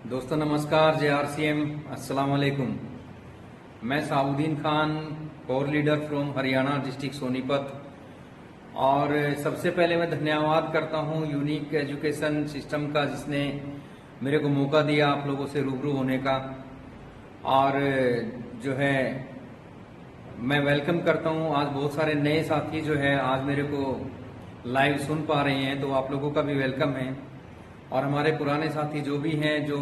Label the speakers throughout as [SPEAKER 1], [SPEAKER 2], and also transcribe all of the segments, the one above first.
[SPEAKER 1] दोस्तों नमस्कार। JRCM अस्सलाम वालेकुम। मैं Sauddin Khan, core leader from Haryana district Sonipat. और सबसे पहले मैं धन्यवाद करता हूं यूनिक एजुकेशन सिस्टम का, जिसने मेरे को मौका दिया आप लोगों से रूबरू होने का। और जो है मैं वेलकम करता हूं, आज बहुत सारे नए साथी जो है आज मेरे को लाइव सुन पा रहे हैं, तो आप लोगों का भी वेलकम है। और हमारे पुराने साथी जो भी हैं जो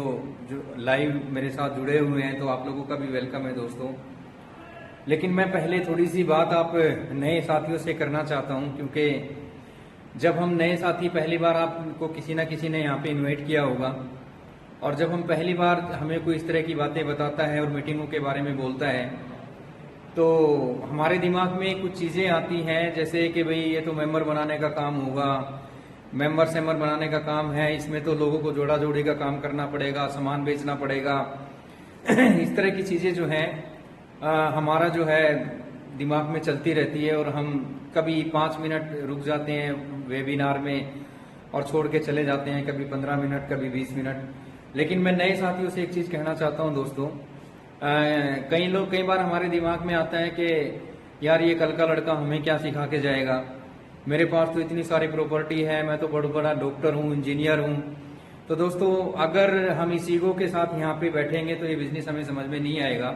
[SPEAKER 1] जो लाइव मेरे साथ जुड़े हुए हैं, तो आप लोगों का भी वेलकम है दोस्तों। लेकिन मैं पहले थोड़ी सी बात आप नए साथियों से करना चाहता हूं, क्योंकि जब हम नए साथी पहली बार आपको किसी ना किसी ने यहाँ पे इनवाइट किया होगा, और जब हम पहली बार हमें कोई इस तरह की बातें बताता है और मीटिंगों के बारे में बोलता है, तो हमारे दिमाग में कुछ चीजें आती हैं, जैसे कि भाई ये तो मेंबर बनाने का काम होगा, मेंबर बनाने का काम है, इसमें तो लोगों को जोड़ा जोड़ी का काम करना पड़ेगा, सामान बेचना पड़ेगा। इस तरह की चीजें जो हैं हमारा जो है दिमाग में चलती रहती है, और हम कभी 5 मिनट रुक जाते हैं वेबिनार में और छोड़ के चले जाते हैं, कभी 15 मिनट, कभी 20 मिनट। लेकिन मैं नए साथियों से एक चीज कहना चाहता हूं दोस्तों, कई बार हमारे दिमाग में आता है कि यार ये कल का लड़का हमें क्या सिखा के जाएगा, मेरे पास तो इतनी सारी प्रॉपर्टी है, मैं तो बहुत बड़ा डॉक्टर हूँ, इंजीनियर हूँ। तो दोस्तों अगर हम इस ईगो के साथ यहाँ पे बैठेंगे तो ये बिजनेस हमें समझ में नहीं आएगा।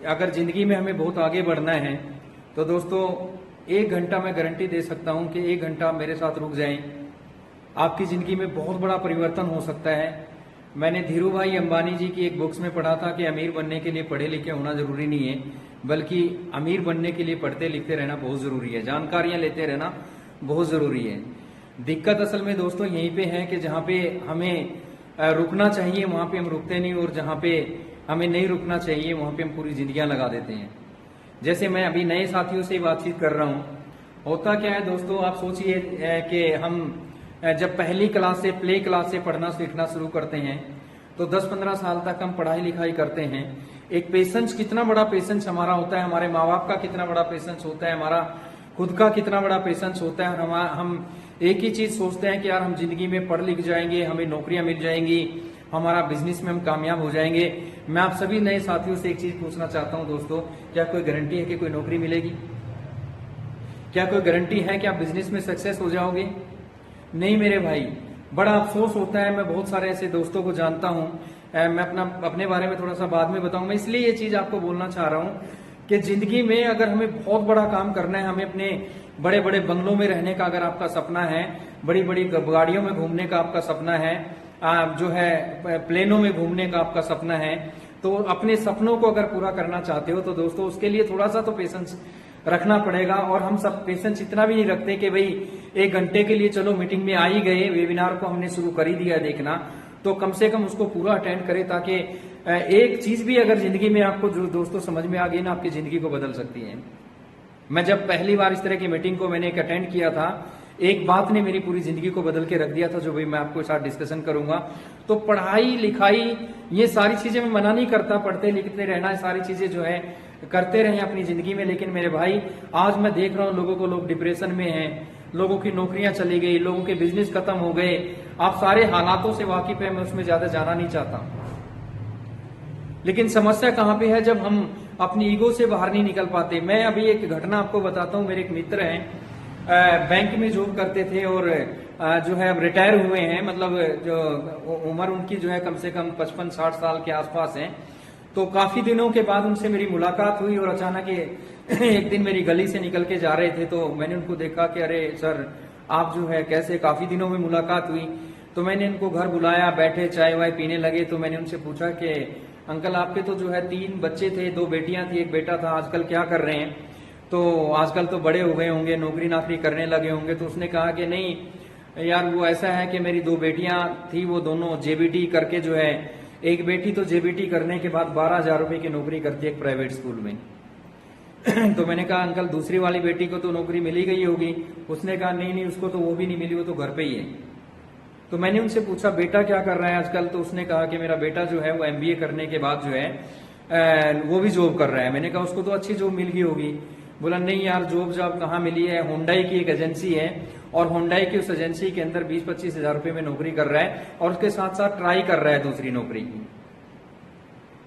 [SPEAKER 1] अगर जिंदगी में हमें बहुत आगे बढ़ना है तो दोस्तों 1 घंटा मैं गारंटी दे सकता हूँ कि 1 घंटा मेरे साथ रुक जाएं, आपकी जिंदगी में बहुत बड़ा परिवर्तन हो सकता है। मैंने धीरू भाई अंबानी जी की एक बुक्स में पढ़ा था कि अमीर बनने के लिए पढ़े लिखे होना जरूरी नहीं है, बल्कि अमीर बनने के लिए पढ़ते लिखते रहना बहुत जरूरी है, जानकारियां लेते रहना बहुत जरूरी है। दिक्कत असल में दोस्तों यहीं पे है कि जहाँ पे हमें रुकना चाहिए वहां पे हम रुकते नहीं, और जहाँ पे हमें नहीं रुकना चाहिए वहां पे हम पूरी जिंदगियां लगा देते हैं। जैसे मैं अभी नए साथियों से बातचीत कर रहा हूँ, होता क्या है दोस्तों, आप सोचिए कि हम जब पहली क्लास से प्ले क्लास से पढ़ना सीखना शुरू करते हैं तो 10-15 साल तक हम पढ़ाई लिखाई करते हैं। एक पेशेंस, कितना बड़ा पेशेंस हमारा होता है, हमारे माँ बाप का कितना बड़ा पेशेंस होता है, हमारा खुद का कितना बड़ा पेशेंस होता है। और हम एक ही चीज सोचते हैं कि यार हम जिंदगी में पढ़ लिख जाएंगे, हमें नौकरियां मिल जाएंगी, हमारा बिजनेस में हम कामयाब हो जाएंगे। मैं आप सभी नए साथियों से एक चीज पूछना चाहता हूं दोस्तों, क्या कोई गारंटी है कि कोई नौकरी मिलेगी? क्या कोई गारंटी है कि आप बिजनेस में सक्सेस हो जाओगे? नहीं मेरे भाई, बड़ा अफसोस होता है। मैं बहुत सारे ऐसे दोस्तों को जानता हूं, मैं अपने बारे में थोड़ा सा बाद में बताऊंगा, इसलिए ये चीज आपको बोलना चाह रहा हूं कि जिंदगी में अगर हमें बहुत बड़ा काम करना है, हमें अपने बड़े बड़े बंगलों में रहने का अगर आपका सपना है, बड़ी बड़ी गाड़ियों में घूमने का आपका सपना है, जो है प्लेनों में घूमने का आपका सपना है, तो अपने सपनों को अगर पूरा करना चाहते हो तो दोस्तों उसके लिए थोड़ा सा तो पेशेंस रखना पड़ेगा। और हम सब पेशेंस इतना भी नहीं रखते कि भाई 1 घंटे के लिए चलो मीटिंग में आ ही गए, वेबिनार को हमने शुरू कर ही दिया देखना, तो कम से कम उसको पूरा अटेंड करें, ताकि एक चीज भी अगर जिंदगी में आपको जो दोस्तों समझ में आ गई ना, आपकी जिंदगी को बदल सकती है। मैं जब पहली बार इस तरह की मीटिंग को मैंने एक अटेंड किया था, एक बात ने मेरी पूरी जिंदगी को बदल के रख दिया था, जो भी मैं आपको साथ डिस्कशन करूंगा। तो पढ़ाई लिखाई ये सारी चीजें मैं मना नहीं करता, पढ़ते लिखते रहना, सारी चीजें जो है करते रहे अपनी जिंदगी में। लेकिन मेरे भाई आज मैं देख रहा हूँ लोगों को, लोग डिप्रेशन में हैं, लोगों की नौकरियां चली गई, लोगों के बिजनेस खत्म हो गए। आप सारे हालातों से वाकिफ है, मैं उसमें ज्यादा जाना नहीं चाहता। लेकिन समस्या कहाँ पे है, जब हम अपनी ईगो से बाहर नहीं निकल पाते। मैं अभी एक घटना आपको बताता हूँ। मेरे एक मित्र हैं, बैंक में जॉब करते थे और जो है अब रिटायर हुए हैं, मतलब जो उम्र उनकी जो है कम से कम 55-60 साल के आसपास है। तो काफी दिनों के बाद उनसे मेरी मुलाकात हुई, और अचानक एक दिन मेरी गली से निकल के जा रहे थे, तो मैंने उनको देखा कि अरे सर आप जो है कैसे, काफी दिनों में मुलाकात हुई। तो मैंने इनको घर बुलाया, बैठे चाय वाय पीने लगे। तो मैंने उनसे पूछा कि अंकल आपके तो जो है 3 बच्चे थे, 2 बेटियां थी, 1 बेटा था, आजकल क्या कर रहे हैं? तो आजकल तो बड़े हो गए होंगे, नौकरी नाकरी करने लगे होंगे। तो उसने कहा कि नहीं यार, वो ऐसा है कि मेरी 2 बेटियां थी, वो दोनों जेबीटी करके जो है, एक बेटी तो जेबीटी करने के बाद 12,000 रुपए की नौकरी करती है एक प्राइवेट स्कूल में। तो मैंने कहा अंकल दूसरी वाली बेटी को तो नौकरी मिली गई होगी। उसने कहा नहीं नहीं, उसको तो वो भी नहीं मिली, वो तो घर पे ही है। तो मैंने उनसे पूछा बेटा क्या कर रहा है आजकल? तो उसने कहा कि मेरा बेटा जो है वो MBA करने के बाद जो है वो भी जॉब कर रहा है। मैंने कहा उसको तो अच्छी जॉब मिल गई होगी। बोला नहीं यार, जॉब कहाँ मिली है, हुंडई की एक एजेंसी है और होंडाई की उस एजेंसी के अंदर 20-25 हजार रुपए में नौकरी कर रहा है और उसके साथ साथ ट्राई कर रहा है दूसरी नौकरी की।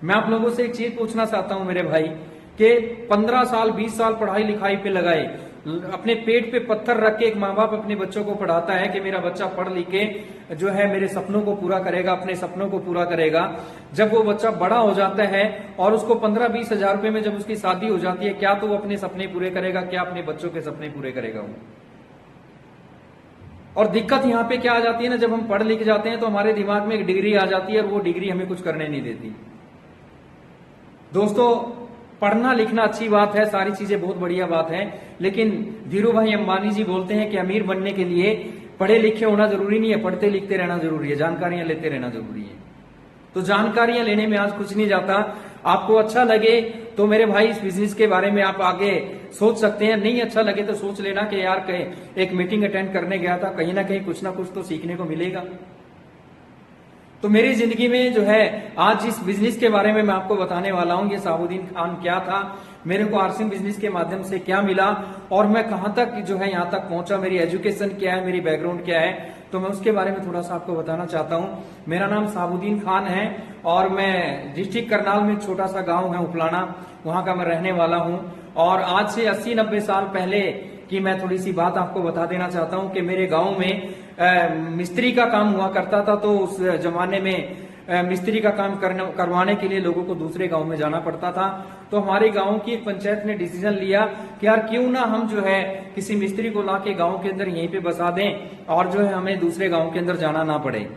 [SPEAKER 1] मैं आप लोगों से एक चीज पूछना चाहता हूं मेरे भाई कि 15 साल 20 साल पढ़ाई लिखाई पे लगाए, अपने पेट पे पत्थर रख के एक माँ बाप अपने बच्चों को पढ़ाता है कि मेरा बच्चा पढ़ लिख के जो है मेरे सपनों को पूरा करेगा, अपने सपनों को पूरा करेगा। जब वो बच्चा बड़ा हो जाता है और उसको 15-20 हजार रुपए में जब उसकी शादी हो जाती है, क्या तो वो अपने सपने पूरे करेगा, क्या अपने बच्चों के सपने पूरे करेगा वो? और दिक्कत यहाँ पे क्या आ जाती है ना, जब हम पढ़ लिख जाते हैं तो हमारे दिमाग में एक डिग्री आ जाती है और वो डिग्री हमें कुछ करने नहीं देती। दोस्तों, पढ़ना लिखना अच्छी बात है, सारी चीजें बहुत बढ़िया बात है, लेकिन धीरू भाई अंबानी जी बोलते हैं कि अमीर बनने के लिए पढ़े लिखे होना जरूरी नहीं है, पढ़ते लिखते रहना जरूरी है, जानकारियां लेते रहना जरूरी है। तो जानकारियां लेने में आज कुछ नहीं जाता। आपको अच्छा लगे तो मेरे भाई इस बिजनेस के बारे में आप आगे सोच सकते हैं, नहीं अच्छा लगे तो सोच लेना कि यार एक मीटिंग अटेंड करने गया था, कहीं ना कहीं कुछ ना कुछ तो सीखने को मिलेगा। तो मेरी जिंदगी में जो है आज इस बिजनेस के बारे में मैं आपको बताने वाला हूं, ये साबुद्दीन खान क्या था, मेरे को आरसिंग बिजनेस के माध्यम से क्या मिला और मैं कहां तक जो है यहां तक पहुंचा, मेरी एजुकेशन क्या है, मेरी बैकग्राउंड क्या है, तो मैं उसके बारे में थोड़ा सा आपको बताना चाहता हूं। मेरा नाम साबुद्दीन खान है और मैं डिस्ट्रिक्ट करनाल में एक छोटा सा गांव है उपलाना, वहां का मैं रहने वाला हूं। और आज से 80-90 साल पहले की मैं थोड़ी सी बात आपको बता देना चाहता हूं कि मेरे गांव में मिस्त्री का काम हुआ करता था। तो उस जमाने में मिस्त्री का काम करवाने के लिए लोगों को दूसरे गांव में जाना पड़ता था। तो हमारे गांव की एक पंचायत ने डिसीजन लिया कि यार क्यों ना हम जो है किसी मिस्त्री को लाके गांव के अंदर यहीं पे बसा दें और जो है हमें दूसरे गांव के अंदर जाना ना पड़े।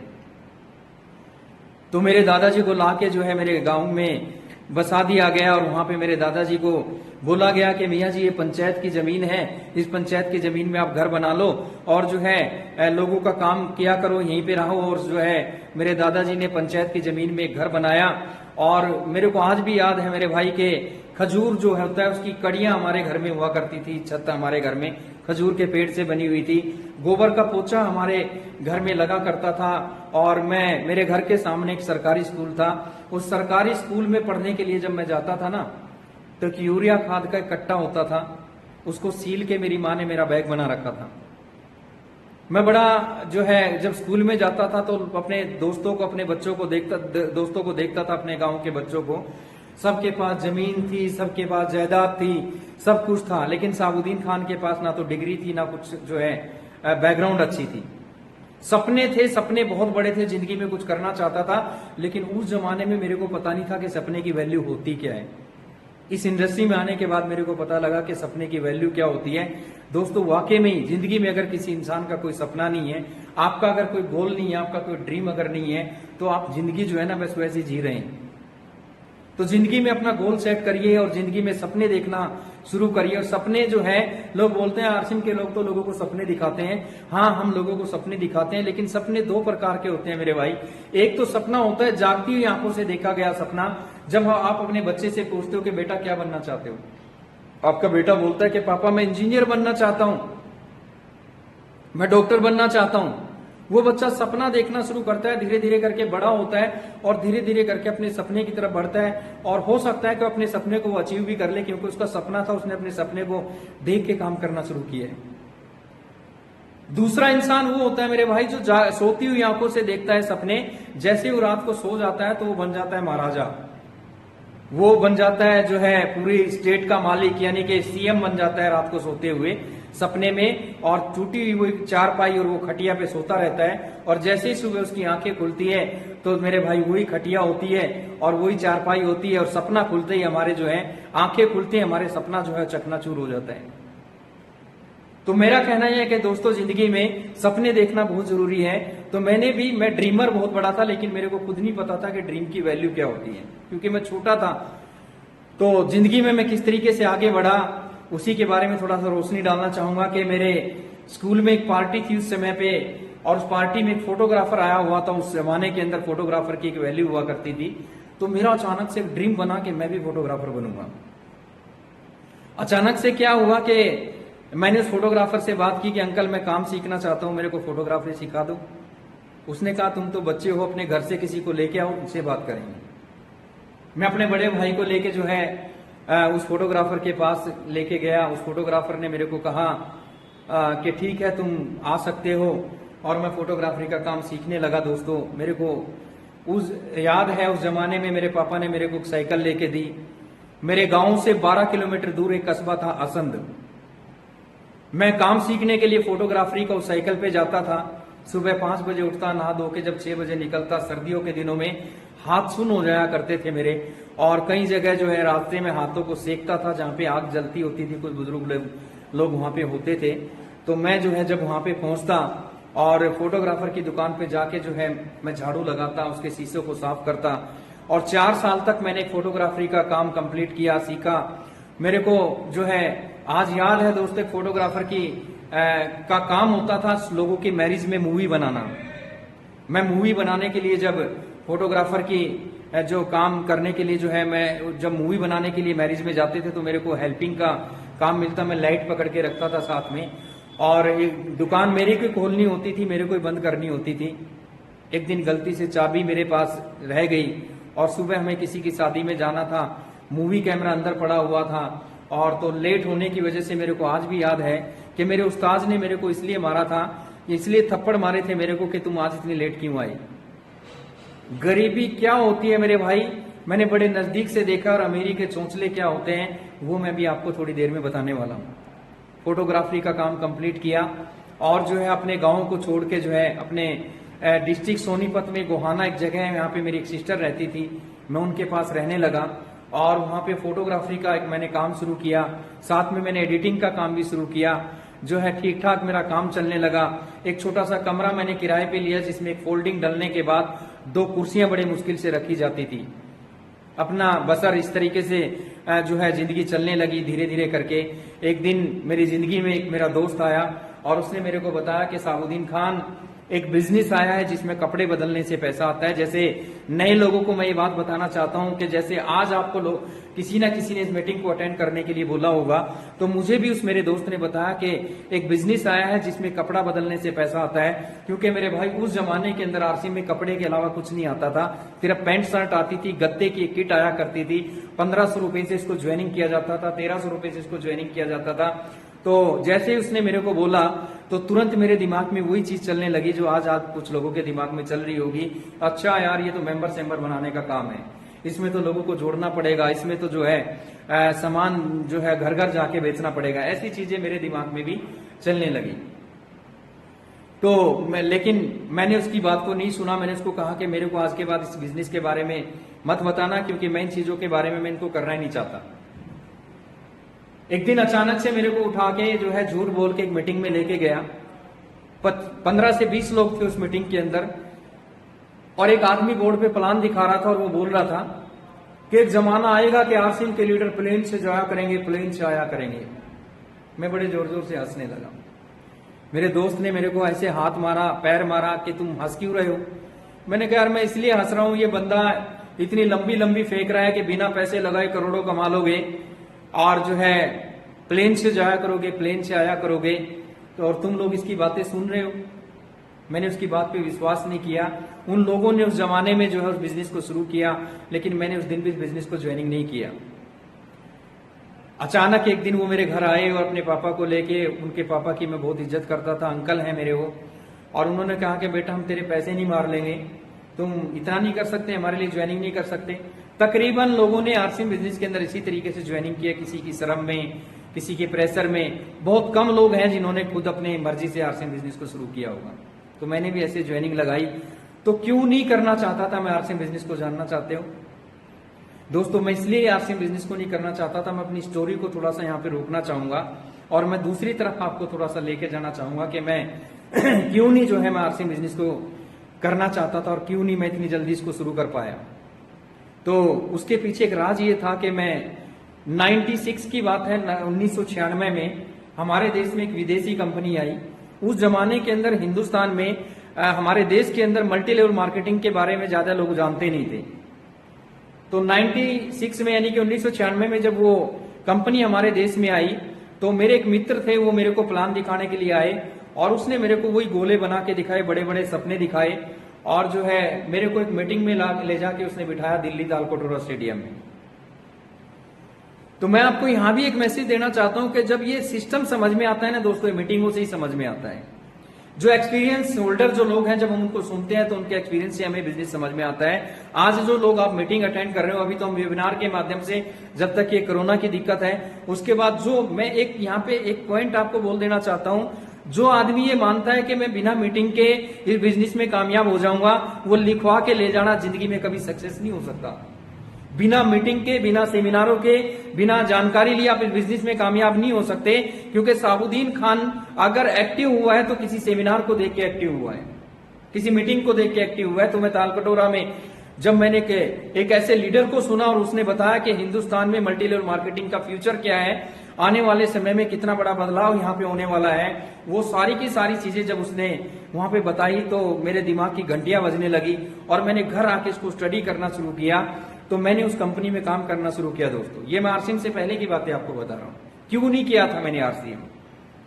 [SPEAKER 1] तो मेरे दादाजी को लाके जो है मेरे गांव में बसा दिया गया और वहां पे मेरे दादाजी को बोला गया कि मियाँ जी ये पंचायत की जमीन है, इस पंचायत की जमीन में आप घर बना लो और जो है लोगों का काम किया करो, यहीं पे रहो। और जो है मेरे दादाजी ने पंचायत की जमीन में एक घर बनाया और मेरे को आज भी याद है मेरे भाई के खजूर जो होता है उसकी कड़ियां हमारे घर में हुआ करती थी, छत हमारे घर में खजूर के पेड़ से बनी हुई थी, गोबर का पोछा हमारे घर में लगा करता था। और मेरे घर के सामने एक सरकारी स्कूल था, उस सरकारी स्कूल में पढ़ने के लिए जब मैं जाता था ना तो एक यूरिया खाद का एक कट्टा होता था, उसको सील के मेरी माँ ने मेरा बैग बना रखा था। मैं बड़ा जो है जब स्कूल में जाता था तो अपने दोस्तों को देखता था, अपने गांव के बच्चों को, सबके पास जमीन थी, सबके पास जायदाद थी, सब कुछ था, लेकिन साबुद्दीन खान के पास ना तो डिग्री थी ना कुछ जो है बैकग्राउंड अच्छी थी। सपने थे, सपने बहुत बड़े थे, जिंदगी में कुछ करना चाहता था, लेकिन उस जमाने में मेरे को पता नहीं था कि सपने की वैल्यू होती क्या है। इस इंडस्ट्री में आने के बाद मेरे को पता लगा कि सपने की वैल्यू क्या होती है। दोस्तों, वाकई में ही जिंदगी में अगर किसी इंसान का कोई सपना नहीं है, आपका अगर कोई गोल नहीं है, आपका कोई ड्रीम अगर नहीं है, तो आप जिंदगी जो है ना बस वैसे जी रहे हैं। तो जिंदगी में अपना गोल सेट करिए और जिंदगी में सपने देखना शुरू करिए। और सपने जो है, लोग बोलते हैं आरसिंह के लोग तो लोगों को सपने दिखाते हैं। हाँ, हम लोगों को सपने दिखाते हैं, लेकिन सपने दो प्रकार के होते हैं मेरे भाई। एक तो सपना होता है जागती हुई आंखों से देखा गया सपना, जब आप अपने बच्चे से पूछते हो कि बेटा क्या बनना चाहते हो, आपका बेटा बोलता है कि पापा मैं इंजीनियर बनना चाहता हूं, मैं डॉक्टर बनना चाहता हूं। वो बच्चा सपना देखना शुरू करता है, धीरे धीरे करके बड़ा होता है और धीरे धीरे करके अपने सपने की तरफ बढ़ता है। और हो सकता है कि अपने सपने को वो अचीव भी कर ले, क्योंकि उसका सपना था, उसने अपने सपने को देख के काम करना शुरू किया है। दूसरा इंसान वो होता है मेरे भाई जो सोती हुई आंखों से देखता है सपने, जैसे वो रात को सो जाता है तो वो बन जाता है महाराजा, वो बन जाता है जो है पूरी स्टेट का मालिक, यानी कि सीएम बन जाता है रात को सोते हुए सपने में। और टूटी हुई वो चारपाई और वो खटिया पे सोता रहता है, और जैसे ही सुबह उसकी आंखें खुलती है तो मेरे भाई वही खटिया होती है और वही चारपाई होती है, और सपना खुलते ही हमारे जो है आंखें खुलती है, हमारे सपना जो है चकनाचूर हो जाता है। तो मेरा कहना यह है कि दोस्तों, जिंदगी में सपने देखना बहुत जरूरी है। तो मैं ड्रीमर बहुत बड़ा था, लेकिन मेरे को खुद नहीं पता था कि ड्रीम की वैल्यू क्या होती है, क्योंकि मैं छोटा था। तो जिंदगी में मैं किस तरीके से आगे बढ़ा, उसी के बारे में थोड़ा सा रोशनी डालना चाहूंगा। कि मेरे स्कूल में एक पार्टी थी उस समय पे, और उस पार्टी में एक फोटोग्राफर आया हुआ था। उस जमाने के अंदर फोटोग्राफर की एक वैल्यू हुआ करती थी। तो मेरा अचानक से एक ड्रीम बना कि मैं भी फोटोग्राफर बनूंगा। अचानक से क्या हुआ कि मैंने उस फोटोग्राफर से बात की कि अंकल मैं काम सीखना चाहता हूं, मेरे को फोटोग्राफी सिखा दो। उसने कहा तुम तो बच्चे हो, अपने घर से किसी को लेके आओ, उनसे बात करेंगे। मैं अपने बड़े भाई को लेके जो है उस फोटोग्राफर के पास लेके गया। उस फोटोग्राफर ने मेरे को कहा कि ठीक है तुम आ सकते हो, और मैं फोटोग्राफी का काम सीखने लगा। दोस्तों मेरे को उस याद है उस जमाने में मेरे पापा ने मेरे को साइकिल लेके दी। मेरे गांव से 12 किलोमीटर दूर एक कस्बा था असंध। मैं काम सीखने के लिए फोटोग्राफी का उस साइकिल पे जाता था। सुबह 5 बजे उठता, नहा धो के जब 6 बजे निकलता। सर्दियों के दिनों में हाथ सुन हो जाया करते थे मेरे, और कई जगह जो है रास्ते में हाथों को सेकता था जहां पे आग जलती होती थी। कुछ बुजुर्ग लोग वहां पे होते थे। तो मैं जो है जब वहां पे पहुंचता और फोटोग्राफर की दुकान पे जाके जो है मैं झाड़ू लगाता, उसके शीशों को साफ करता, और 4 साल तक मैंने फोटोग्राफी का काम कंप्लीट किया, सीखा। मेरे को जो है आज याद है दोस्तों, फोटोग्राफर का काम होता था लोगों की मैरिज में मूवी बनाना। मैं मूवी बनाने के लिए जब फोटोग्राफर की जो काम करने के लिए जो है मैं जब मूवी बनाने के लिए मैरिज में जाते थे तो मेरे को हेल्पिंग का काम मिलता। मैं लाइट पकड़ के रखता था साथ में, और एक दुकान मेरे को खोलनी होती थी, मेरे को ही बंद करनी होती थी। एक दिन गलती से चाबी मेरे पास रह गई और सुबह हमें किसी की शादी में जाना था। मूवी कैमरा अंदर पड़ा हुआ था, और तो लेट होने की वजह से मेरे को आज भी याद है कि मेरे उस्ताद ने मेरे को इसलिए मारा था, इसलिए थप्पड़ मारे थे मेरे को कि तुम आज इतनी लेट क्यों आई। गरीबी क्या होती है मेरे भाई, मैंने बड़े नजदीक से देखा, और अमीरी के चोंचले क्या होते हैं वो मैं भी आपको थोड़ी देर में बताने वाला हूँ। फोटोग्राफी का काम कंप्लीट किया, और जो है अपने गांव को छोड़ के जो है अपने डिस्ट्रिक्ट सोनीपत में गोहाना एक जगह है, यहाँ पे मेरी एक सिस्टर रहती थी, मैं उनके पास रहने लगा, और वहां पे फोटोग्राफी का एक मैंने काम शुरू किया। साथ में मैंने एडिटिंग का काम भी शुरू किया। जो है ठीक ठाक मेरा काम चलने लगा। एक छोटा सा कमरा मैंने किराए पे लिया, जिसमें एक फोल्डिंग डलने के बाद 2 कुर्सियां बड़े मुश्किल से रखी जाती थी। अपना बसर इस तरीके से जो है जिंदगी चलने लगी धीरे धीरे करके। एक दिन मेरी जिंदगी में एक मेरा दोस्त आया, और उसने मेरे को बताया कि साबुद्दीन खान एक बिजनेस आया है जिसमें कपड़े बदलने से पैसा आता है। जैसे नए लोगों को मैं ये बात बताना चाहता हूं कि जैसे आज आपको लोग किसी ना किसी ने इस मीटिंग को अटेंड करने के लिए बोला होगा, तो मुझे भी उस मेरे दोस्त ने बताया कि एक बिजनेस आया है जिसमें कपड़ा बदलने से पैसा आता है। क्योंकि मेरे भाई उस जमाने के अंदर आरसी में कपड़े के अलावा कुछ नहीं आता था। सिर्फ पैंट शर्ट आती थी, गत्ते की एक किट आया करती थी, 1500 रुपए से इसको ज्वाइनिंग किया जाता था, 1300 रुपए से इसको ज्वाइनिंग किया जाता था। तो जैसे ही उसने मेरे को बोला तो तुरंत मेरे दिमाग में वही चीज चलने लगी जो आज कुछ लोगों के दिमाग में चल रही होगी। अच्छा यार, ये तो मेंबर सेंबर बनाने का काम है, इसमें तो लोगों को जोड़ना पड़ेगा, इसमें तो जो है सामान जो है घर घर जाके बेचना पड़ेगा। ऐसी चीजें मेरे दिमाग में भी चलने लगी। तो लेकिन मैंने उसकी बात को नहीं सुना। मैंने उसको कहा कि मेरे को आज के बाद इस बिजनेस के बारे में मत बताना, क्योंकि मैं इन चीजों के बारे में मैं इनको करना ही नहीं चाहता। एक दिन अचानक से मेरे को उठा के जो है झूठ बोल के एक मीटिंग में लेके गया। 15 से 20 लोग थे उस मीटिंग के अंदर, और एक आदमी बोर्ड पे प्लान दिखा रहा था और वो बोल रहा था कि एक जमाना आएगा कि आरसीएम के लीडर प्लेन से जाया करेंगे, प्लेन से आया करेंगे। मैं बड़े जोर जोर से हंसने लगा। मेरे दोस्त ने मेरे को ऐसे हाथ मारा, पैर मारा कि तुम हंस क्यों रहे हो। मैंने कहा यार मैं इसलिए हंस रहा हूं, ये बंदा इतनी लंबी लंबी फेंक रहा है कि बिना पैसे लगाए करोड़ों कमा लोगे, और जो है प्लेन से जाया करोगे, प्लेन से आया करोगे, तो और तुम लोग इसकी बातें सुन रहे हो। मैंने उसकी बात पे विश्वास नहीं किया। उन लोगों ने उस जमाने में जो है उस बिजनेस को शुरू किया, लेकिन मैंने उस दिन भी इस बिजनेस को ज्वाइनिंग नहीं किया। अचानक एक दिन वो मेरे घर आए और अपने पापा को लेके, उनके पापा की मैं बहुत इज्जत करता था, अंकल है मेरे वो, और उन्होंने कहा कि बेटा हम तेरे पैसे नहीं मार लेंगे, तुम इतना नहीं कर सकते, हमारे लिए ज्वाइनिंग नहीं कर सकते। तकरीबन लोगों ने आरसीएम बिजनेस के अंदर इसी तरीके से ज्वाइनिंग किया, किसी की शर्म में, किसी के प्रेशर में। बहुत कम लोग हैं जिन्होंने खुद अपने मर्जी से आरसीएम बिजनेस को शुरू किया होगा। तो मैंने भी ऐसे ज्वाइनिंग लगाई। तो क्यों नहीं करना चाहता था मैं आरसीएम बिजनेस को, जानना चाहते हो दोस्तों? मैं इसलिए आरसीएम बिजनेस को नहीं करना चाहता था। मैं अपनी स्टोरी को थोड़ा सा यहाँ पे रोकना चाहूंगा, और मैं दूसरी तरफ आपको थोड़ा सा लेके जाना चाहूंगा कि मैं क्यों नहीं जो है मैं आरसीएम बिजनेस को करना चाहता था, और क्यों नहीं मैं इतनी जल्दी इसको शुरू कर पाया। तो उसके पीछे एक राज ये था कि मैं 96 की बात है, 1996 में हमारे देश में एक विदेशी कंपनी आई। उस जमाने के अंदर हिंदुस्तान में हमारे देश के अंदर मल्टी लेवल मार्केटिंग के बारे में ज्यादा लोग जानते नहीं थे। तो 96 में यानी कि 1996 में जब वो कंपनी हमारे देश में आई, तो मेरे एक मित्र थे, वो मेरे को प्लान दिखाने के लिए आए, और उसने मेरे को वही गोले बना के दिखाए, बड़े बड़े सपने दिखाए, और जो है मेरे को एक मीटिंग में ले जाके उसने बिठाया दिल्ली तालकटोरा स्टेडियम में। तो मैं आपको यहां भी एक मैसेज देना चाहता हूं कि जब ये सिस्टम समझ में आता है ना दोस्तों, मीटिंगों से ही समझ में आता है। जो एक्सपीरियंस होल्डर जो लोग हैं, जब हम उनको सुनते हैं तो उनके एक्सपीरियंस से हमें बिजनेस समझ में आता है। आज जो लोग आप मीटिंग अटेंड कर रहे हो, अभी तो हम वेबिनार के माध्यम से, जब तक ये कोरोना की दिक्कत है, उसके बाद जो मैं एक यहाँ पे एक पॉइंट आपको बोल देना चाहता हूं, जो आदमी ये मानता है कि मैं बिना मीटिंग के इस बिजनेस में कामयाब हो जाऊंगा, वो लिखवा के ले जाना जिंदगी में कभी सक्सेस नहीं हो सकता। बिना मीटिंग के, बिना सेमिनारों के, बिना जानकारी लिए आप इस बिजनेस में कामयाब नहीं हो सकते। क्योंकि साबुद्दीन खान अगर एक्टिव हुआ है तो किसी सेमिनार को देख के एक्टिव हुआ है, किसी मीटिंग को देख के एक्टिव हुआ है। तो मैं तालकटोरा में जब मैंने एक ऐसे लीडर को सुना और उसने बताया कि हिंदुस्तान में मल्टी लेवल मार्केटिंग का फ्यूचर क्या है, आने वाले समय में कितना बड़ा बदलाव यहाँ पे होने वाला है, वो सारी की सारी चीजें जब उसने वहां पे बताई तो मेरे दिमाग की घंटियां बजने लगी और मैंने घर आके इसको स्टडी करना शुरू किया। तो मैंने उस कंपनी में काम करना शुरू किया दोस्तों। ये मैं आरसीएम से पहले की बातें आपको बता रहा हूं। क्यों नहीं किया था मैंने आरसीएम,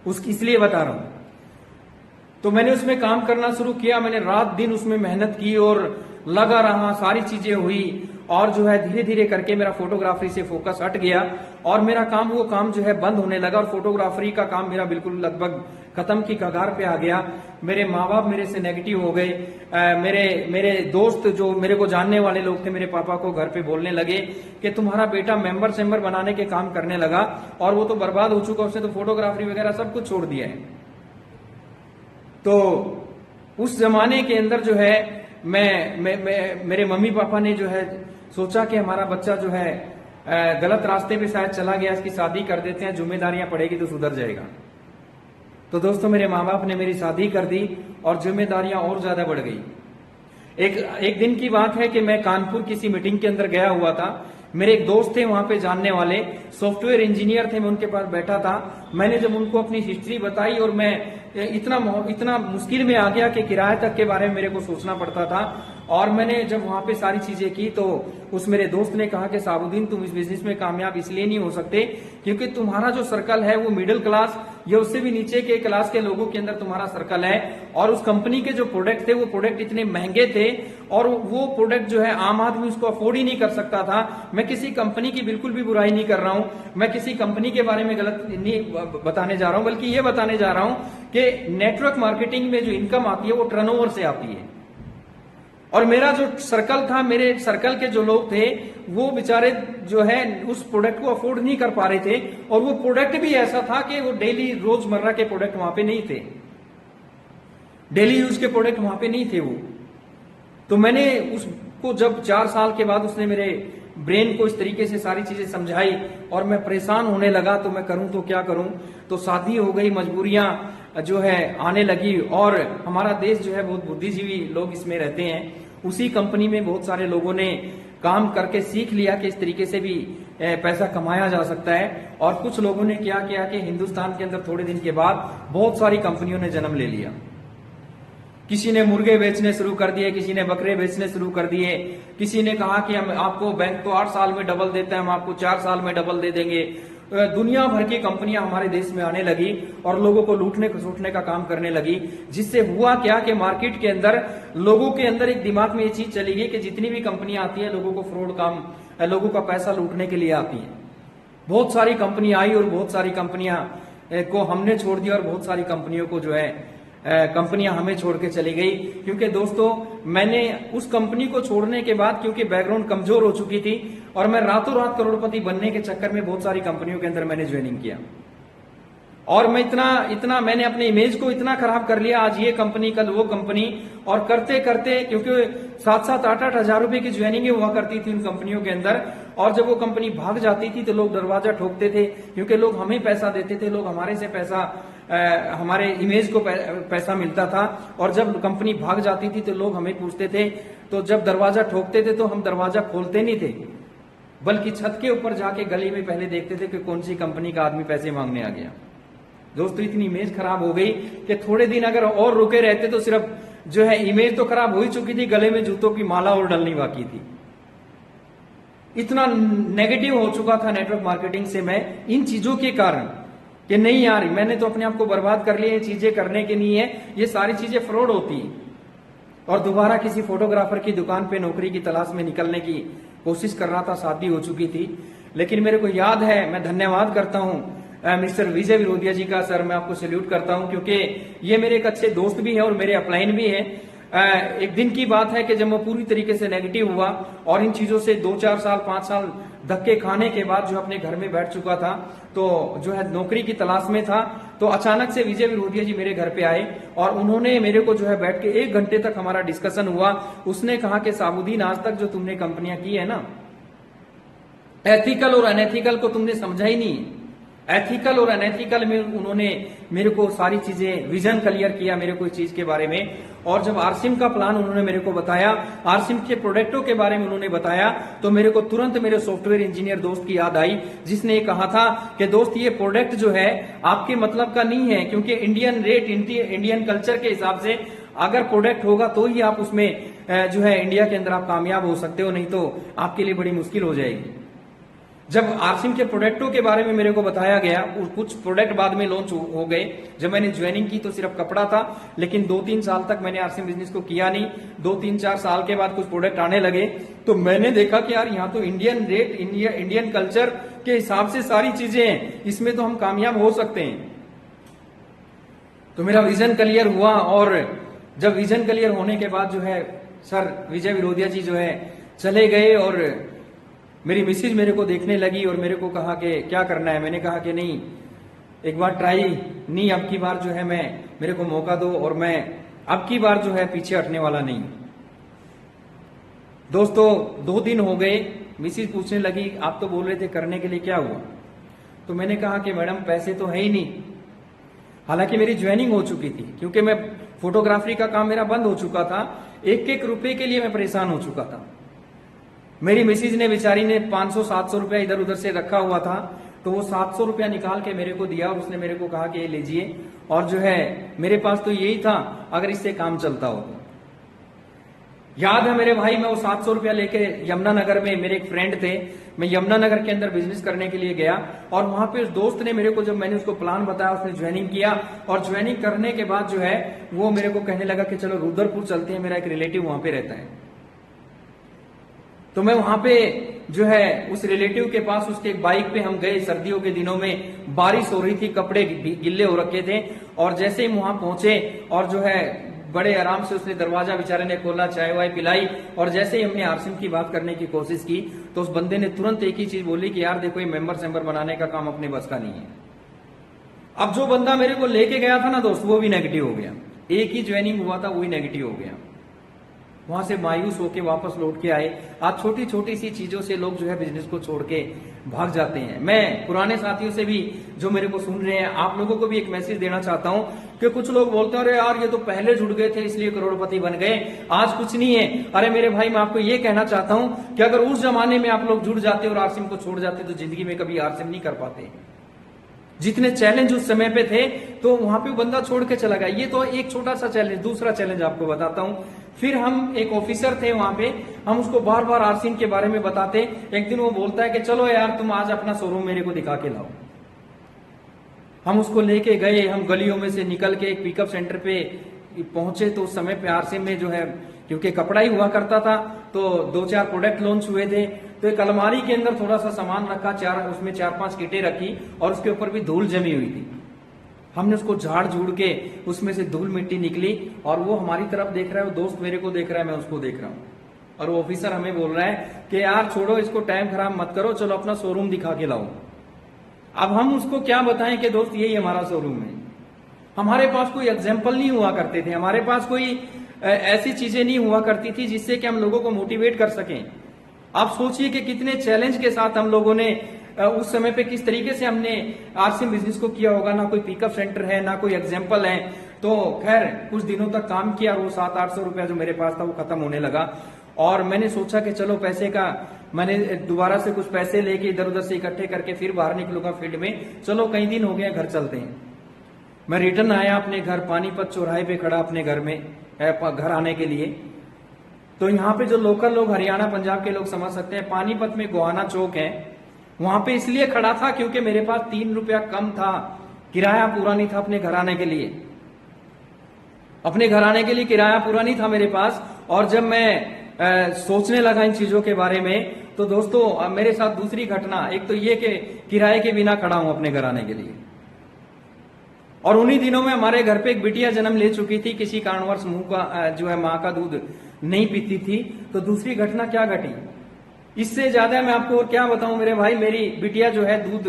[SPEAKER 1] उसकी इसलिए बता रहा हूं। तो मैंने उसमें काम करना शुरू किया, मैंने रात दिन उसमें मेहनत की और लगा रहा, सारी चीजें हुई और जो है धीरे धीरे करके मेरा फोटोग्राफी से फोकस हट गया और मेरा काम, वो काम जो है बंद होने लगा और फोटोग्राफी का काम मेरा बिल्कुल लगभग खत्म की कगार पे आ गया। मेरे माँ बाप मेरे से नेगेटिव हो गए। मेरे दोस्त जो मेरे को जानने वाले लोग थे, मेरे पापा को घर पे बोलने लगे कि तुम्हारा बेटा मेंबर बनाने के काम करने लगा और वो तो बर्बाद हो चुका, उसने तो फोटोग्राफी वगैरह सब कुछ छोड़ दिया है। तो उस जमाने के अंदर जो है मेरे मम्मी पापा ने जो है सोचा कि हमारा बच्चा जो है गलत रास्ते पे शायद चला गया, इसकी शादी कर देते हैं, जिम्मेदारियां पड़ेगी तो सुधर जाएगा। तो दोस्तों मेरे माँ बाप ने मेरी शादी कर दी और जिम्मेदारियां और ज्यादा बढ़ गई। एक दिन की बात है कि मैं कानपुर किसी मीटिंग के अंदर गया हुआ था। मेरे एक दोस्त थे वहां पे जानने वाले, सॉफ्टवेयर इंजीनियर थे, मैं उनके पास बैठा था। मैंने जब उनको अपनी हिस्ट्री बताई और मैं इतना मुश्किल में आ गया कि किराए तक के बारे में मेरे को सोचना पड़ता था। और मैंने जब वहां पे सारी चीजें की तो उस मेरे दोस्त ने कहा कि साबुद्दीन तुम इस बिजनेस में कामयाब इसलिए नहीं हो सकते क्योंकि तुम्हारा जो सर्कल है वो मिडिल क्लास या उससे भी नीचे के क्लास के लोगों के अंदर तुम्हारा सर्कल है। और उस कंपनी के जो प्रोडक्ट थे वो प्रोडक्ट इतने महंगे थे और वो प्रोडक्ट जो है आम आदमी उसको अफोर्ड ही नहीं कर सकता था। मैं किसी कंपनी की बिल्कुल भी बुराई नहीं कर रहा हूं, मैं किसी कंपनी के बारे में गलत नहीं बताने जा रहा हूं, बल्कि ये बताने जा रहा हूं कि नेटवर्क मार्केटिंग में जो इनकम आती है वो टर्नओवर से आती है। और मेरा जो सर्कल था, मेरे सर्कल के जो लोग थे वो बेचारे जो है उस प्रोडक्ट को अफोर्ड नहीं कर पा रहे थे और वो प्रोडक्ट भी ऐसा था कि वो डेली रोजमर्रा के प्रोडक्ट वहां पे नहीं थे, डेली यूज के प्रोडक्ट वहां पे नहीं थे वो। तो मैंने उसको जब 4 साल के बाद उसने मेरे ब्रेन को इस तरीके से सारी चीजें समझाई और मैं परेशान होने लगा तो मैं करूं तो क्या करूं। तो शादी हो गई, मजबूरियां जो है आने लगी और हमारा देश जो है बहुत बुद्धिजीवी लोग इसमें रहते हैं। उसी कंपनी में बहुत सारे लोगों ने काम करके सीख लिया कि इस तरीके से भी पैसा कमाया जा सकता है। और कुछ लोगों ने क्या किया कि हिंदुस्तान के अंदर थोड़े दिन के बाद बहुत सारी कंपनियों ने जन्म ले लिया। किसी ने मुर्गे बेचने शुरू कर दिए, किसी ने बकरे बेचने शुरू कर दिए, किसी ने कहा कि हम आपको बैंक तो 8 साल में डबल देते हैं, हम आपको 4 साल में डबल दे देंगे। दुनिया भर की कंपनियां हमारे देश में आने लगी और लोगों को लूटने खसोटने का काम करने लगी। जिससे हुआ क्या कि मार्केट के अंदर लोगों के अंदर एक दिमाग में ये चीज चली गई कि जितनी भी कंपनियां आती है लोगों को फ्रॉड काम, लोगों का पैसा लूटने के लिए आती है। बहुत सारी कंपनियां आई और बहुत सारी कंपनियां को हमने छोड़ दिया और बहुत सारी कंपनियों को जो है कंपनियां हमें छोड़ के चली गई। क्योंकि दोस्तों मैंने उस कंपनी को छोड़ने के बाद, क्योंकि बैकग्राउंड कमजोर हो चुकी थी और मैं रातों रात करोड़पति बनने के चक्कर में बहुत सारी कंपनियों के अंदर मैंने ज्वाइनिंग किया और मैं इतना मैंने अपने इमेज को इतना खराब कर लिया, आज ये कंपनी कल वो कंपनी, और करते करते क्योंकि 7-7 8-8 हजार रुपए की ज्वाइनिंग हुआ करती थी उन कंपनियों के अंदर। और जब वो कंपनी भाग जाती थी तो लोग दरवाजा ठोकते थे क्योंकि लोग हमें पैसा देते थे, लोग हमारे से पैसा हमारे इमेज को पैसा मिलता था। और जब कंपनी भाग जाती थी तो लोग हमें पूछते थे, तो जब दरवाजा ठोकते थे तो हम दरवाजा खोलते नहीं थे बल्कि छत के ऊपर जाके गली में पहले देखते थे कि कौन सी कंपनी का आदमी पैसे मांगने आ गया। दोस्तों इतनी इमेज खराब हो गई कि थोड़े दिन अगर और रुके रहते तो सिर्फ जो है इमेज तो खराब हो ही चुकी थी, गले में जूतों की माला और डलनी बाकी थी। इतना नेगेटिव हो चुका था नेटवर्क मार्केटिंग से मैं इन चीजों के कारण कि नहीं यार मैंने तो अपने आप को बर्बाद कर लिया, ये चीजें करने के नहीं है, ये सारी चीजें फ्रॉड होती है। और दोबारा किसी फोटोग्राफर की दुकान पे नौकरी की तलाश में निकलने की कोशिश कर रहा था, शादी हो चुकी थी। लेकिन मेरे को याद है, मैं धन्यवाद करता हूँ मिस्टर विजय विरोधिया जी का। सर मैं आपको सैल्यूट करता हूं, क्योंकि ये मेरे एक अच्छे दोस्त भी हैं और मेरे अपलाइन भी हैं। एक दिन की बात है कि जब मैं पूरी तरीके से नेगेटिव हुआ और इन चीजों से 2-4 साल 5 साल धक्के खाने के बाद जो अपने घर में बैठ चुका था, तो जो है नौकरी की तलाश में था, तो अचानक से विजय विरोधिया जी मेरे घर पे आए और उन्होंने मेरे को जो है बैठ के 1 घंटे तक हमारा डिस्कशन हुआ। उसने कहा कि साबुद्दीन, आज तक जो तुमने कंपनियां की है ना, एथिकल और अनएथिकल को तुमने समझा ही नहीं। एथिकल और अनएथिकल में उन्होंने मेरे को सारी चीजें विजन क्लियर किया मेरे को इस चीज के बारे में। और जब आरसिम का प्लान उन्होंने मेरे को बताया, आरसिम के प्रोडक्टों के बारे में उन्होंने बताया, तो मेरे को तुरंत मेरे सॉफ्टवेयर इंजीनियर दोस्त की याद आई, जिसने कहा था कि दोस्त ये प्रोडक्ट जो है आपके मतलब का नहीं है, क्योंकि इंडियन रेट, इंडियन कल्चर के हिसाब से अगर प्रोडक्ट होगा तो ही आप उसमें जो है इंडिया के अंदर आप कामयाब हो सकते हो, नहीं तो आपके लिए बड़ी मुश्किल हो जाएगी। जब आरसिम के प्रोडक्टों के बारे में मेरे को बताया गया, कुछ प्रोडक्ट बाद में लॉन्च हो गए। जब मैंने ज्वाइनिंग की तो सिर्फ कपड़ा था, लेकिन 2-3 साल तक मैंने आरसिम बिजनेस को किया नहीं। 2-3-4 साल के बाद कुछ प्रोडक्ट आने लगे, तो मैंने देखा कि यार यहाँ तो इंडियन रेट, इंडियन कल्चर के हिसाब से सारी चीजें हैं, इसमें तो हम कामयाब हो सकते हैं। तो मेरा विजन क्लियर हुआ, और जब विजन क्लियर होने के बाद जो है सर विजय विरोधिया जी जो है चले गए, और मेरी मिसेज मेरे को देखने लगी और मेरे को कहा कि क्या करना है। मैंने कहा कि नहीं, एक बार ट्राई नहीं, अब की बार जो है मेरे को मौका दो, और मैं अब की बार जो है पीछे हटने वाला नहीं। दोस्तों 2 दिन हो गए, मिसेज पूछने लगी आप तो बोल रहे थे करने के लिए, क्या हुआ? तो मैंने कहा कि मैडम पैसे तो है ही नहीं। हालांकि मेरी ज्वाइनिंग हो चुकी थी, क्योंकि मैं फोटोग्राफी का काम मेरा बंद हो चुका था, 1-1 रुपए के लिए मैं परेशान हो चुका था। मेरी मिसिज ने बेचारी ने 500-700 रुपया इधर उधर से रखा हुआ था, तो वो 700 रुपया निकाल के मेरे को दिया, और उसने मेरे को कहा कि ये लीजिए, और जो है मेरे पास तो यही था अगर इससे काम चलता हो तो। याद है मेरे भाई, मैं वो 700 रुपया लेके यमुनानगर में, मेरे एक फ्रेंड थे, मैं यमुनानगर के अंदर बिजनेस करने के लिए गया, और वहां पे उस दोस्त ने मेरे को, जब मैंने उसको प्लान बताया, उसने ज्वाइनिंग किया, और ज्वाइनिंग करने के बाद जो है वो मेरे को कहने लगा कि चलो रुद्रपुर चलते हैं, मेरा एक रिलेटिव वहां पे रहता है। तो मैं वहां पे जो है उस रिलेटिव के पास, उसके एक बाइक पे हम गए। सर्दियों के दिनों में बारिश हो रही थी, कपड़े गिल्ले हो रखे थे, और जैसे ही वहां पहुंचे और जो है बड़े आराम से उसने दरवाजा बेचारे ने खोला, चाय वाय पिलाई, और जैसे ही हमने आरसिम की बात करने की कोशिश की, तो उस बंदे ने तुरंत एक ही चीज बोली कि यार देखो, ये मेंबर बनाने का काम अपने बस का नहीं है। अब जो बंदा मेरे को लेके गया था ना दोस्त, वो भी नेगेटिव हो गया। एक ही ज्वाइनिंग हुआ था, वही नेगेटिव हो गया। वहां से मायूस होके वापस लौट के आए। आज छोटी छोटी सी चीजों से लोग जो है बिजनेस को छोड़ के भाग जाते हैं। मैं पुराने साथियों से भी, जो मेरे को सुन रहे हैं, आप लोगों को भी एक मैसेज देना चाहता हूं कि कुछ लोग बोलते हैं अरे यार ये तो पहले जुड़ गए थे इसलिए करोड़पति बन गए, आज कुछ नहीं है। अरे मेरे भाई, मैं आपको ये कहना चाहता हूं कि अगर उस जमाने में आप लोग जुड़ जाते और आरसिम को छोड़ जाते तो जिंदगी में कभी आरसिम नहीं कर पाते। जितने चैलेंज उस समय पे थे, तो वहां पे बंदा छोड़ के चला गया। ये तो एक छोटा सा चैलेंज। दूसरा चैलेंज आपको बताता हूं। फिर हम, एक ऑफिसर थे वहां पे, हम उसको बार बार आरसिम के बारे में बताते। एक दिन वो बोलता है कि चलो यार तुम आज अपना शोरूम मेरे को दिखा के लाओ। हम उसको लेके गए, हम गलियों में से निकल के एक पिकअप सेंटर पे पहुंचे। तो उस समय पे आरसिम में जो है, क्योंकि कपड़ा ही हुआ करता था, तो 2-4 प्रोडक्ट लॉन्च हुए थे। तो एक अलमारी के अंदर थोड़ा सा सामान रखा, उसमें 4-5 किटें रखी, और उसके ऊपर भी धूल जमी हुई थी। हमने उसको झाड़ झूड़ के उसमें से धूल मिट्टी निकली, और वो हमारी तरफ देख रहा है, वो दोस्त मेरे को देख रहा है, मैं उसको देख रहा हूँ, और वो ऑफिसर हमें बोल रहा है कि यार छोड़ो इसको, टाइम खराब मत करो, चलो अपना शोरूम दिखा के लाओ। अब हम उसको क्या बताएं कि दोस्त यही हमारा शोरूम है। हमारे पास कोई एग्जाम्पल नहीं हुआ करते थे, हमारे पास कोई ऐसी चीजें नहीं हुआ करती थी जिससे कि हम लोगों को मोटिवेट कर सकें। आप सोचिए कि कितने चैलेंज के साथ हम लोगों ने उस समय पे किस तरीके से हमने आरसिम बिजनेस को किया होगा। ना कोई पिकअप सेंटर है, ना कोई एग्जाम्पल है। तो खैर कुछ दिनों तक काम किया, और वो 700-800 रुपया जो मेरे पास था वो खत्म होने लगा। और मैंने सोचा कि चलो पैसे का, मैंने दोबारा से कुछ पैसे लेके इधर उधर से इकट्ठे करके फिर बाहर निकलूंगा फील्ड में। चलो कई दिन हो गए, घर चलते हैं। मैं रिटर्न आया अपने घर, पानीपत चौराहे पे खड़ा अपने घर में, घर आने के लिए। तो यहाँ पे जो लोकल लोग, हरियाणा पंजाब के लोग समझ सकते हैं, पानीपत में गोहाना चौक है, वहां पे इसलिए खड़ा था क्योंकि मेरे पास 3 रुपया कम था, किराया पूरा नहीं था अपने घर आने के लिए। अपने घर आने के लिए किराया पूरा नहीं था मेरे पास। और जब मैं सोचने लगा इन चीजों के बारे में, तो तो दोस्तों अब मेरे साथ दूसरी घटना, एक तो ये कि किराए के बिना खड़ा हूं अपने घर आने के लिए, और उन्हीं दिनों में हमारे घर पे एक बिटिया जन्म ले चुकी थी, किसी कारणवश मुंह का जो है माँ का दूध नहीं पीती थी। तो दूसरी घटना क्या घटी, इससे ज्यादा मैं आपको और क्या बताऊं मेरे भाई। मेरी बिटिया जो है दूध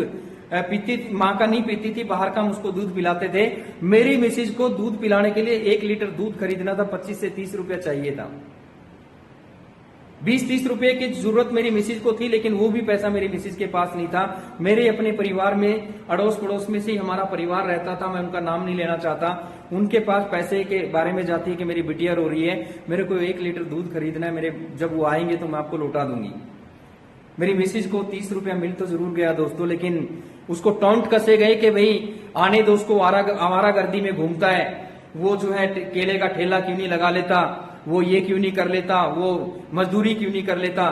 [SPEAKER 1] पीती, माँ का नहीं पीती थी, बाहर का हम उसको दूध पिलाते थे। मेरी मिसिज को दूध पिलाने के लिए 1 लीटर दूध खरीदना था, 25 से 30 रुपया चाहिए था। 20-30 रुपए की जरूरत मेरी मिसिज को थी, लेकिन वो भी पैसा मेरी मिसिज के पास नहीं था। मेरे अपने परिवार में, अड़ोस पड़ोस में से ही हमारा परिवार रहता था, मैं उनका नाम नहीं लेना चाहता, उनके पास पैसे के बारे में जाती है कि मेरी बिटिया रो रही है, मेरे को 1 लीटर दूध खरीदना है, मेरे जब वो आएंगे तो मैं आपको लौटा दूंगी। मेरी मिसिज को 30 रुपया मिल तो जरूर गया दोस्तों, लेकिन उसको टॉन्ट कसे गए कि भाई आने दो उसको, आवारागर्दी में घूमता है, वो जो है केले का ठेला क्यों नहीं लगा लेता, वो ये क्यों नहीं कर लेता, वो मजदूरी क्यों नहीं कर लेता।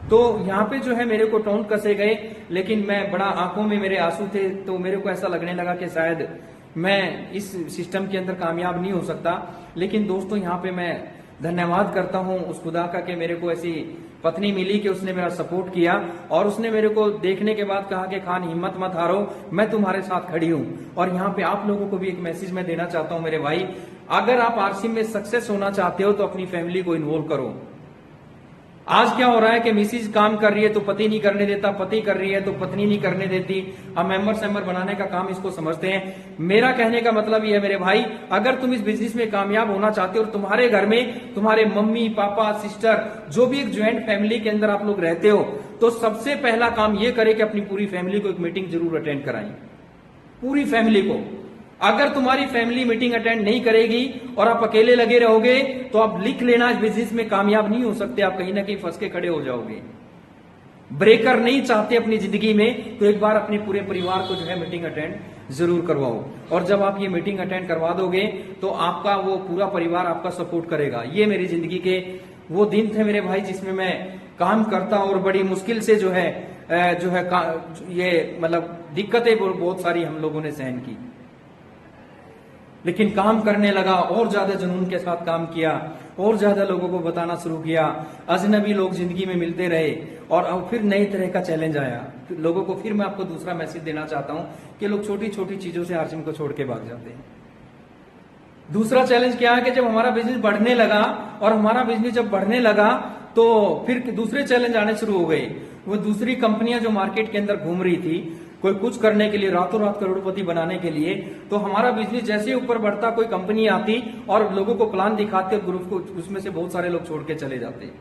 [SPEAKER 1] तो यहाँ पे जो है मेरे को टॉन्ट कसे गए, लेकिन मैं बड़ा, आंखों में मेरे आंसू थे, तो मेरे को ऐसा लगने लगा कि शायद मैं इस सिस्टम के अंदर कामयाब नहीं हो सकता। लेकिन दोस्तों यहाँ पे मैं धन्यवाद करता हूं उस खुदा का कि मेरे को ऐसी पत्नी मिली कि उसने मेरा सपोर्ट किया, और उसने मेरे को देखने के बाद कहा कि खान हिम्मत मत हारो, मैं तुम्हारे साथ खड़ी हूं। और यहाँ पे आप लोगों को भी एक मैसेज मैं देना चाहता हूं मेरे भाई, अगर आप आरसी में सक्सेस होना चाहते हो तो अपनी फैमिली को इन्वॉल्व करो। आज क्या हो रहा है कि मिसिज काम कर रही है तो पति नहीं करने देता, पति कर रही है तो पत्नी नहीं करने देती। हम मेंबर बनाने का काम इसको समझते हैं। मेरा कहने का मतलब ये है मेरे भाई, अगर तुम इस बिजनेस में कामयाब होना चाहते हो और तुम्हारे घर में तुम्हारे मम्मी पापा सिस्टर जो भी एक ज्वाइंट फैमिली के अंदर आप लोग रहते हो, तो सबसे पहला काम ये करे कि अपनी पूरी फैमिली को एक मीटिंग जरूर अटेंड कराएं, पूरी फैमिली को। अगर तुम्हारी फैमिली मीटिंग अटेंड नहीं करेगी और आप अकेले लगे रहोगे तो आप लिख लेना, इस बिजनेस में कामयाब नहीं हो सकते, आप कहीं ना कहीं फंस के खड़े हो जाओगे। ब्रेकर नहीं चाहते अपनी जिंदगी में, तो एक बार अपने पूरे परिवार को जो है मीटिंग अटेंड जरूर करवाओ। और जब आप ये मीटिंग अटेंड करवा दोगे तो आपका वो पूरा परिवार आपका सपोर्ट करेगा। ये मेरी जिंदगी के वो दिन थे मेरे भाई जिसमें मैं काम करता और बड़ी मुश्किल से जो है ये मतलब दिक्कतें बहुत सारी हम लोगों ने सहन की, लेकिन काम करने लगा, और ज्यादा जुनून के साथ काम किया, और ज्यादा लोगों को बताना शुरू किया। अजनबी लोग जिंदगी में मिलते रहे, और फिर नई तरह का चैलेंज आया लोगों को। फिर मैं आपको दूसरा मैसेज देना चाहता हूं कि लोग छोटी छोटी चीजों से आरसीएम को छोड़ के भाग जाते हैं। दूसरा चैलेंज क्या है कि जब हमारा बिजनेस बढ़ने लगा, और हमारा बिजनेस जब बढ़ने लगा तो फिर दूसरे चैलेंज आने शुरू हो गए। वो दूसरी कंपनियां जो मार्केट के अंदर घूम रही थी, कोई कुछ करने के लिए, रातों रात करोड़पति बनाने के लिए, तो हमारा बिजनेस जैसे ऊपर बढ़ता कोई कंपनी आती और लोगों को प्लान दिखाते और ग्रुप को, उसमें से बहुत सारे लोग छोड़ के चले जाते।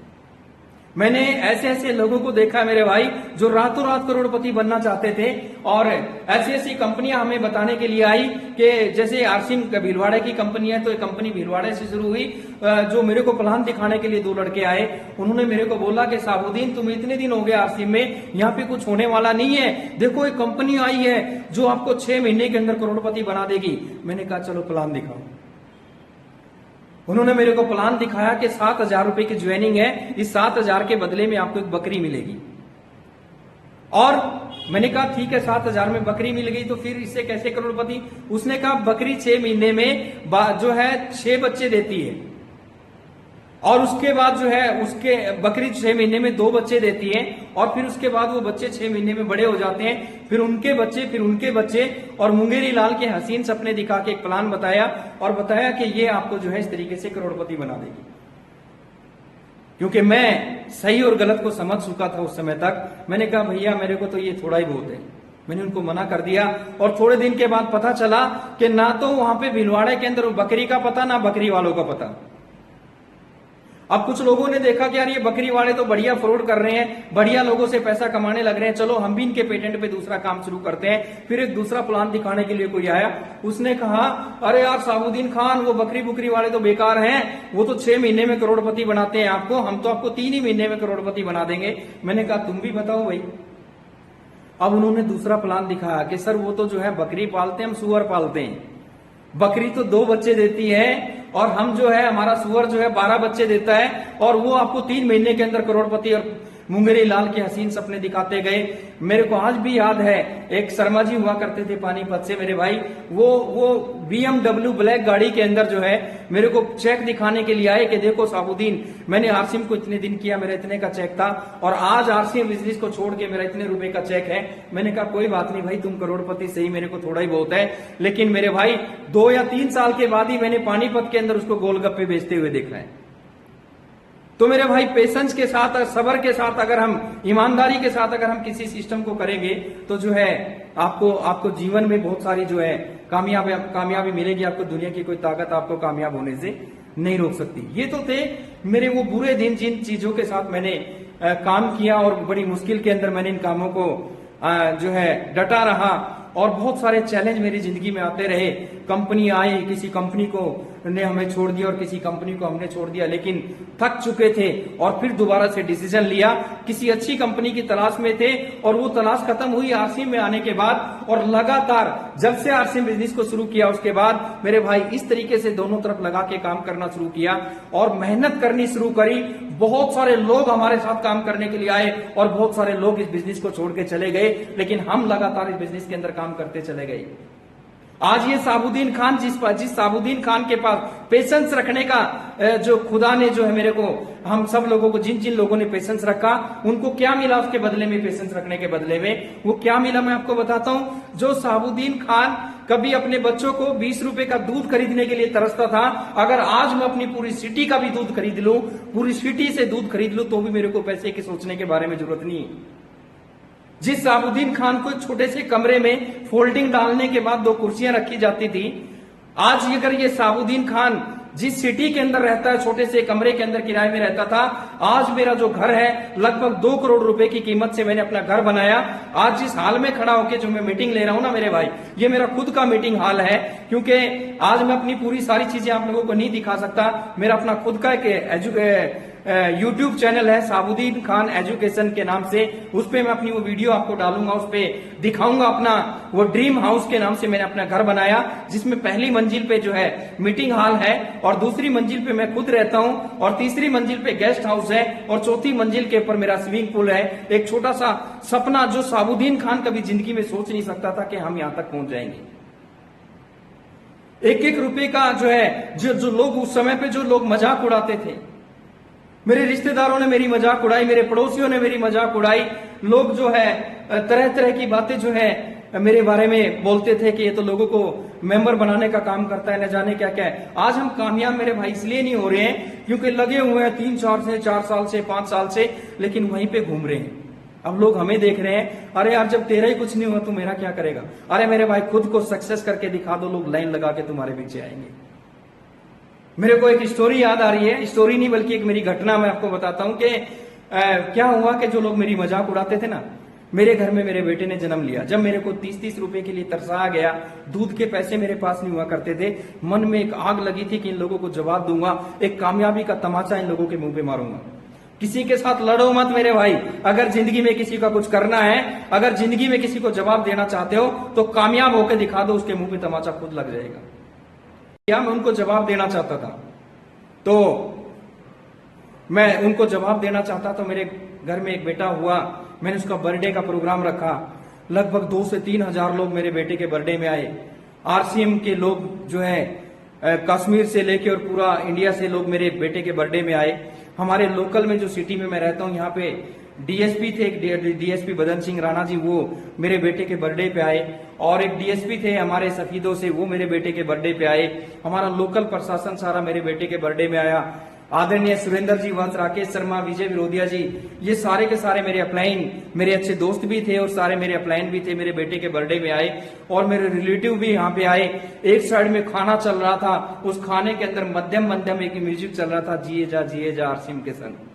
[SPEAKER 1] मैंने ऐसे ऐसे लोगों को देखा मेरे भाई जो रातों रात करोड़पति बनना चाहते थे, और ऐसी ऐसी कंपनियां हमें बताने के लिए आई कि जैसे आरसीएम भीलवाड़े की कंपनी है, तो एक कंपनी भीलवाड़े से शुरू हुई, जो मेरे को प्लान दिखाने के लिए 2 लड़के आए। उन्होंने मेरे को बोला कि साबुद्दीन तुम इतने दिन हो गए आरसीएम में, यहाँ पे कुछ होने वाला नहीं है, देखो एक कंपनी आई है जो आपको 6 महीने के अंदर करोड़पति बना देगी। मैंने कहा चलो प्लान दिखाओ। उन्होंने मेरे को प्लान दिखाया कि 7,000 रुपए की ज्वाइनिंग है, इस 7,000 के बदले में आपको एक बकरी मिलेगी। और मैंने कहा ठीक है 7,000 में बकरी मिल गई तो फिर इससे कैसे करोड़पति। उसने कहा बकरी 6 महीने में जो है 6 बच्चे देती है, और उसके बाद जो है उसके बकरी 6 महीने में 2 बच्चे देती है, और फिर उसके बाद वो बच्चे 6 महीने में बड़े हो जाते हैं, फिर उनके बच्चे, फिर उनके बच्चे। और मुंगेरी लाल के हसीन सपने दिखा के एक प्लान बताया, और बताया कि ये आपको जो है इस तरीके से करोड़पति बना देगी। क्योंकि मैं सही और गलत को समझ चुका था उस समय तक। मैंने कहा भैया मेरे को तो ये थोड़ा ही बहुत है, मैंने उनको मना कर दिया। और थोड़े दिन के बाद पता चला कि ना तो वहां पे भीलवाड़े के अंदर बकरी का पता, ना बकरी वालों का पता। अब कुछ लोगों ने देखा कि यार ये बकरी वाले तो बढ़िया फ्रॉड कर रहे हैं, बढ़िया लोगों से पैसा कमाने लग रहे हैं, चलो हम भी इनके पेटेंट पे दूसरा काम शुरू करते हैं। फिर एक दूसरा प्लान दिखाने के लिए कोई आया, उसने कहा अरे यार साबुद्दीन खान वो बकरी बुकरी वाले तो बेकार हैं, वो तो 6 महीने में करोड़पति बनाते हैं आपको, हम तो आपको 3 ही महीने में करोड़पति बना देंगे। मैंने कहा तुम भी बताओ भाई। अब उन्होंने दूसरा प्लान दिखाया कि सर वो तो जो है बकरी पालते हैं, हम सुअर पालते हैं, बकरी तो 2 बच्चे देती है, और हम जो है हमारा सुअर जो है 12 बच्चे देता है, और वो आपको 3 महीने के अंदर करोड़पति और मुंगेरी लाल के हसीन सपने दिखाते गए। मेरे को आज भी याद है, एक शर्मा जी हुआ करते थे पानीपत से मेरे भाई, वो BMW ब्लैक गाड़ी के अंदर जो है मेरे को चेक दिखाने के लिए आए कि देखो साबुद्दीन, मैंने आरसीएम को इतने दिन किया, मेरा इतने का चेक था, और आज आरसीएम बिजनेस को छोड़ के मेरा इतने रुपए का चेक है। मैंने कहा कोई बात नहीं भाई, तुम करोड़पति सही, मेरे को थोड़ा ही बहुत है, लेकिन मेरे भाई 2 या 3 साल के बाद ही मैंने पानीपत के अंदर उसको गोलगप्पे बेचते हुए देखा है। तो मेरे भाई पेशेंस के साथ और सब्र के साथ, अगर हम ईमानदारी के साथ अगर हम किसी सिस्टम को करेंगे तो जो है आपको जीवन में बहुत सारी जो है कामयाबी मिलेगी। आपको दुनिया की कोई ताकत आपको कामयाब होने से नहीं रोक सकती। ये तो थे मेरे वो बुरे दिन, जिन चीजों के साथ मैंने काम किया और बड़ी मुश्किल के अंदर मैंने इन कामों को जो है डटा रहा, और बहुत सारे चैलेंज मेरी जिंदगी में आते रहे। कंपनी आई, किसी कंपनी को ने हमें छोड़ दिया और किसी कंपनी को हमने छोड़ दिया, लेकिन थक चुके थे और फिर दोबारा से डिसीजन लिया, किसी अच्छी कंपनी की तलाश में थे, और वो तलाश खत्म हुई आरसीएम में आने के बाद। और लगातार जब से आरसीएम बिजनेस को शुरू किया उसके बाद मेरे भाई इस तरीके से दोनों तरफ लगा के काम करना शुरू किया और मेहनत करनी शुरू करी। बहुत सारे लोग हमारे साथ काम करने के लिए आए और बहुत सारे लोग इस बिजनेस को छोड़ के चले गए, लेकिन हम लगातार इस बिजनेस के अंदर काम करते चले गए। आज ये साबुद्दीन खान, जिस साबुद्दीन खान के पास पेशेंस रखने का जो खुदा ने जो है मेरे को, हम सब लोगों को, जिन जिन लोगों ने पेशेंस रखा उनको क्या मिला उसके बदले में, पेशेंस रखने के बदले में वो क्या मिला मैं आपको बताता हूं। जो साबुद्दीन खान कभी अपने बच्चों को 20 रुपए का दूध खरीदने के लिए तरसता था, अगर आज मैं अपनी पूरी सिटी का भी दूध खरीद लूं, पूरी सिटी से दूध खरीद लूं, तो भी मेरे को पैसे के सोचने के बारे में जरूरत नहीं है। जिस साबुद्दीन खान को छोटे से कमरे में फोल्डिंग डालने के बाद 2 कुर्सियां रखी जाती थी, आज अगर ये साबुद्दीन खान जिस सिटी के अंदर रहता है, छोटे से कमरे के अंदर किराए में रहता था, आज मेरा जो घर है लगभग 2 करोड़ रुपए की कीमत से मैंने अपना घर बनाया। आज जिस हाल में खड़ा होकर जो मैं मीटिंग ले रहा हूं ना मेरे भाई, ये मेरा खुद का मीटिंग हाल है, क्योंकि आज मैं अपनी पूरी सारी चीजें आप लोगों को नहीं दिखा सकता। मेरा अपना खुद का एक यूट्यूब चैनल है साबुद्दीन खान एजुकेशन के नाम से, उस पे मैं अपनी वो वीडियो आपको डालूंगा, उस पे दिखाऊंगा अपना वो ड्रीम हाउस के नाम से मैंने अपना घर बनाया, जिसमें पहली मंजिल पे जो है मीटिंग हॉल है, और दूसरी मंजिल पे मैं खुद रहता हूं, और तीसरी मंजिल पे गेस्ट हाउस है, और चौथी मंजिल के ऊपर मेरा स्विमिंग पूल है। एक छोटा सा सपना जो साबुद्दीन खान कभी जिंदगी में सोच नहीं सकता था कि हम यहां तक पहुंच जाएंगे। 1-1 रुपए का जो है, जो लोग उस समय पे जो लोग मजाक उड़ाते थे, मेरे रिश्तेदारों ने मेरी मजाक उड़ाई, मेरे पड़ोसियों ने मेरी मजाक उड़ाई, लोग जो है तरह तरह की बातें जो है मेरे बारे में बोलते थे कि ये तो लोगों को मेंबर बनाने का काम करता है, न जाने क्या क्या है। आज हम कामयाब मेरे भाई इसलिए नहीं हो रहे हैं क्योंकि लगे हुए हैं 3-4 साल से 5 साल से, लेकिन वहीं पे घूम रहे हैं। अब लोग हमें देख रहे हैं, अरे यार जब तेरा ही कुछ नहीं हुआ तो मेरा क्या करेगा। अरे मेरे भाई खुद को सक्सेस करके दिखा दो, लोग लाइन लगा के तुम्हारे पीछे आएंगे। मेरे को एक स्टोरी याद आ रही है, स्टोरी नहीं बल्कि एक मेरी घटना मैं आपको बताता हूं कि क्या हुआ कि जो लोग मेरी मजाक उड़ाते थे ना, मेरे घर में मेरे बेटे ने जन्म लिया। जब मेरे को 30-30 रुपए के लिए तरसाया गया, दूध के पैसे मेरे पास नहीं हुआ करते थे, मन में एक आग लगी थी कि इन लोगों को जवाब दूंगा, एक कामयाबी का तमाचा इन लोगों के मुंह पे मारूंगा। किसी के साथ लड़ो मत मेरे भाई, अगर जिंदगी में किसी का कुछ करना है, अगर जिंदगी में किसी को जवाब देना चाहते हो तो कामयाब होकर दिखा दो, उसके मुंह पे तमाचा खुद लग जाएगा। मैं उनको जवाब देना चाहता था, तो मैं उनको जवाब देना चाहता तो मेरे घर में एक बेटा हुआ, मैंने उसका बर्थडे का प्रोग्राम रखा। लगभग 2 से 3 हजार लोग मेरे बेटे के बर्थडे में आए। आरसीएम के लोग जो है कश्मीर से लेके और पूरा इंडिया से लोग मेरे बेटे के बर्थडे में आए। हमारे लोकल में जो सिटी में मैं रहता हूँ, यहाँ पे डीएसपी थे, एक डीएसपी बदन सिंह राणा जी, वो मेरे बेटे के बर्थडे पे आए, और एक डीएसपी थे हमारे सफीदों से, वो मेरे बेटे के बर्थडे पे आए। हमारा लोकल प्रशासन सारा मेरे बेटे के बर्थडे में आया। आदरणीय सुरेंद्र जी वंश, राकेश शर्मा, विजय विरोधिया जी, ये सारे के सारे मेरे अपलाइन, मेरे अच्छे दोस्त भी थे और सारे मेरे अपलाइन भी थे, मेरे बेटे के बर्थडे में आए। और मेरे रिलेटिव भी यहाँ पे आए। एक साइड में खाना चल रहा था, उस खाने के अंदर मध्यम एक म्यूजिक चल रहा था, जिए जा आरसीएम के संग।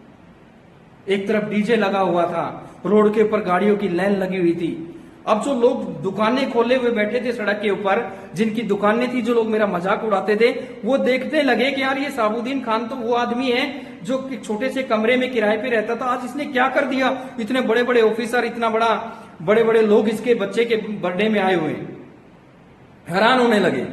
[SPEAKER 1] एक तरफ डीजे लगा हुआ था, रोड के ऊपर गाड़ियों की लाइन लगी हुई थी। अब जो लोग दुकानें खोले हुए बैठे थे सड़क के ऊपर, जिनकी दुकानें थी, जो लोग मेरा मजाक उड़ाते थे, वो देखने लगे कि यार ये साबुद्दीन खान तो वो आदमी है जो छोटे से कमरे में किराए पे रहता था, आज इसने क्या कर दिया, इतने बड़े बड़े ऑफिसर, इतना बड़े बड़े लोग इसके बच्चे के बर्थडे में आए हुए हैं। हैरान होने लगे।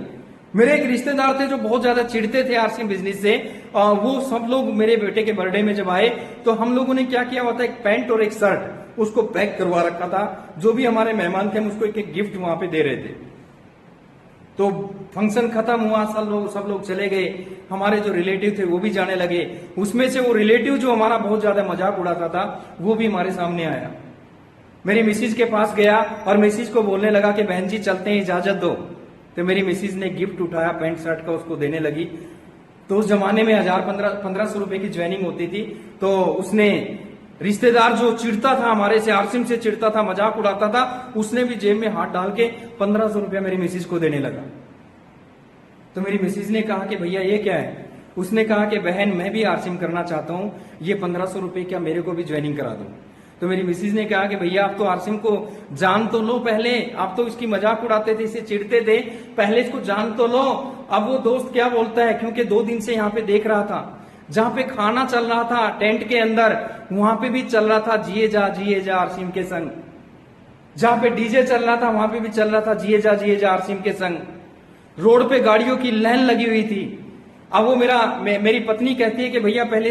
[SPEAKER 1] मेरे एक रिश्तेदार थे जो बहुत ज्यादा चिढ़ते थे आरसीएम बिजनेस से, वो सब लोग मेरे बेटे के बर्थडे में जब आए तो हम लोगों ने क्या किया हुआ था, एक पैंट और एक शर्ट उसको पैक करवा रखा था। जो भी हमारे मेहमान थे हम उसको एक एक गिफ्ट वहां पे दे रहे थे। तो फंक्शन खत्म हुआ, सब लोग चले गए, हमारे जो रिलेटिव थे वो भी जाने लगे। उसमें से वो रिलेटिव जो हमारा बहुत ज्यादा मजाक उड़ाता था वो भी हमारे सामने आया। मेरी मिसिज के पास गया और मिसिज को बोलने लगा कि बहन जी चलते हैं, इजाजत दो। तो मेरी मिसिज ने गिफ्ट उठाया पैंट शर्ट का, उसको देने लगी। तो उस जमाने में 1500 रुपए की ज्वाइनिंग होती थी। तो उसने रिश्तेदार जो चिढ़ता था हमारे से, आरसिम से चिढ़ता था, मजाक उड़ाता था, उसने भी जेब में हाथ डाल के 1500 रुपया मेरी मिसिज को देने लगा। तो मेरी मिसिज ने कहा कि भैया ये क्या है? उसने कहा कि बहन मैं भी आरसिम करना चाहता हूं, ये 1500 रुपए क्या मेरे को भी ज्वाइनिंग करा दो। तो मेरी मिसिज ने कहा कि भैया आप तो आरसिम को जान तो लो पहले, आप तो इसकी मजाक उड़ाते थे, इसे चिढ़ते थे, पहले इसको जान तो लो। अब वो दोस्त क्या बोलता है, क्योंकि 2 दिन से यहाँ पे देख रहा था, जहां पे खाना चल रहा था टेंट के अंदर, वहां पे भी चल रहा था जिए जा आरसिम के संग। जहां पे डीजे चल रहा था वहां पे भी चल रहा था जिए जा आरसिम के संग। रोड पे गाड़ियों की लाइन लगी हुई थी। अब वो मेरी पत्नी कहती है कि भैया पहले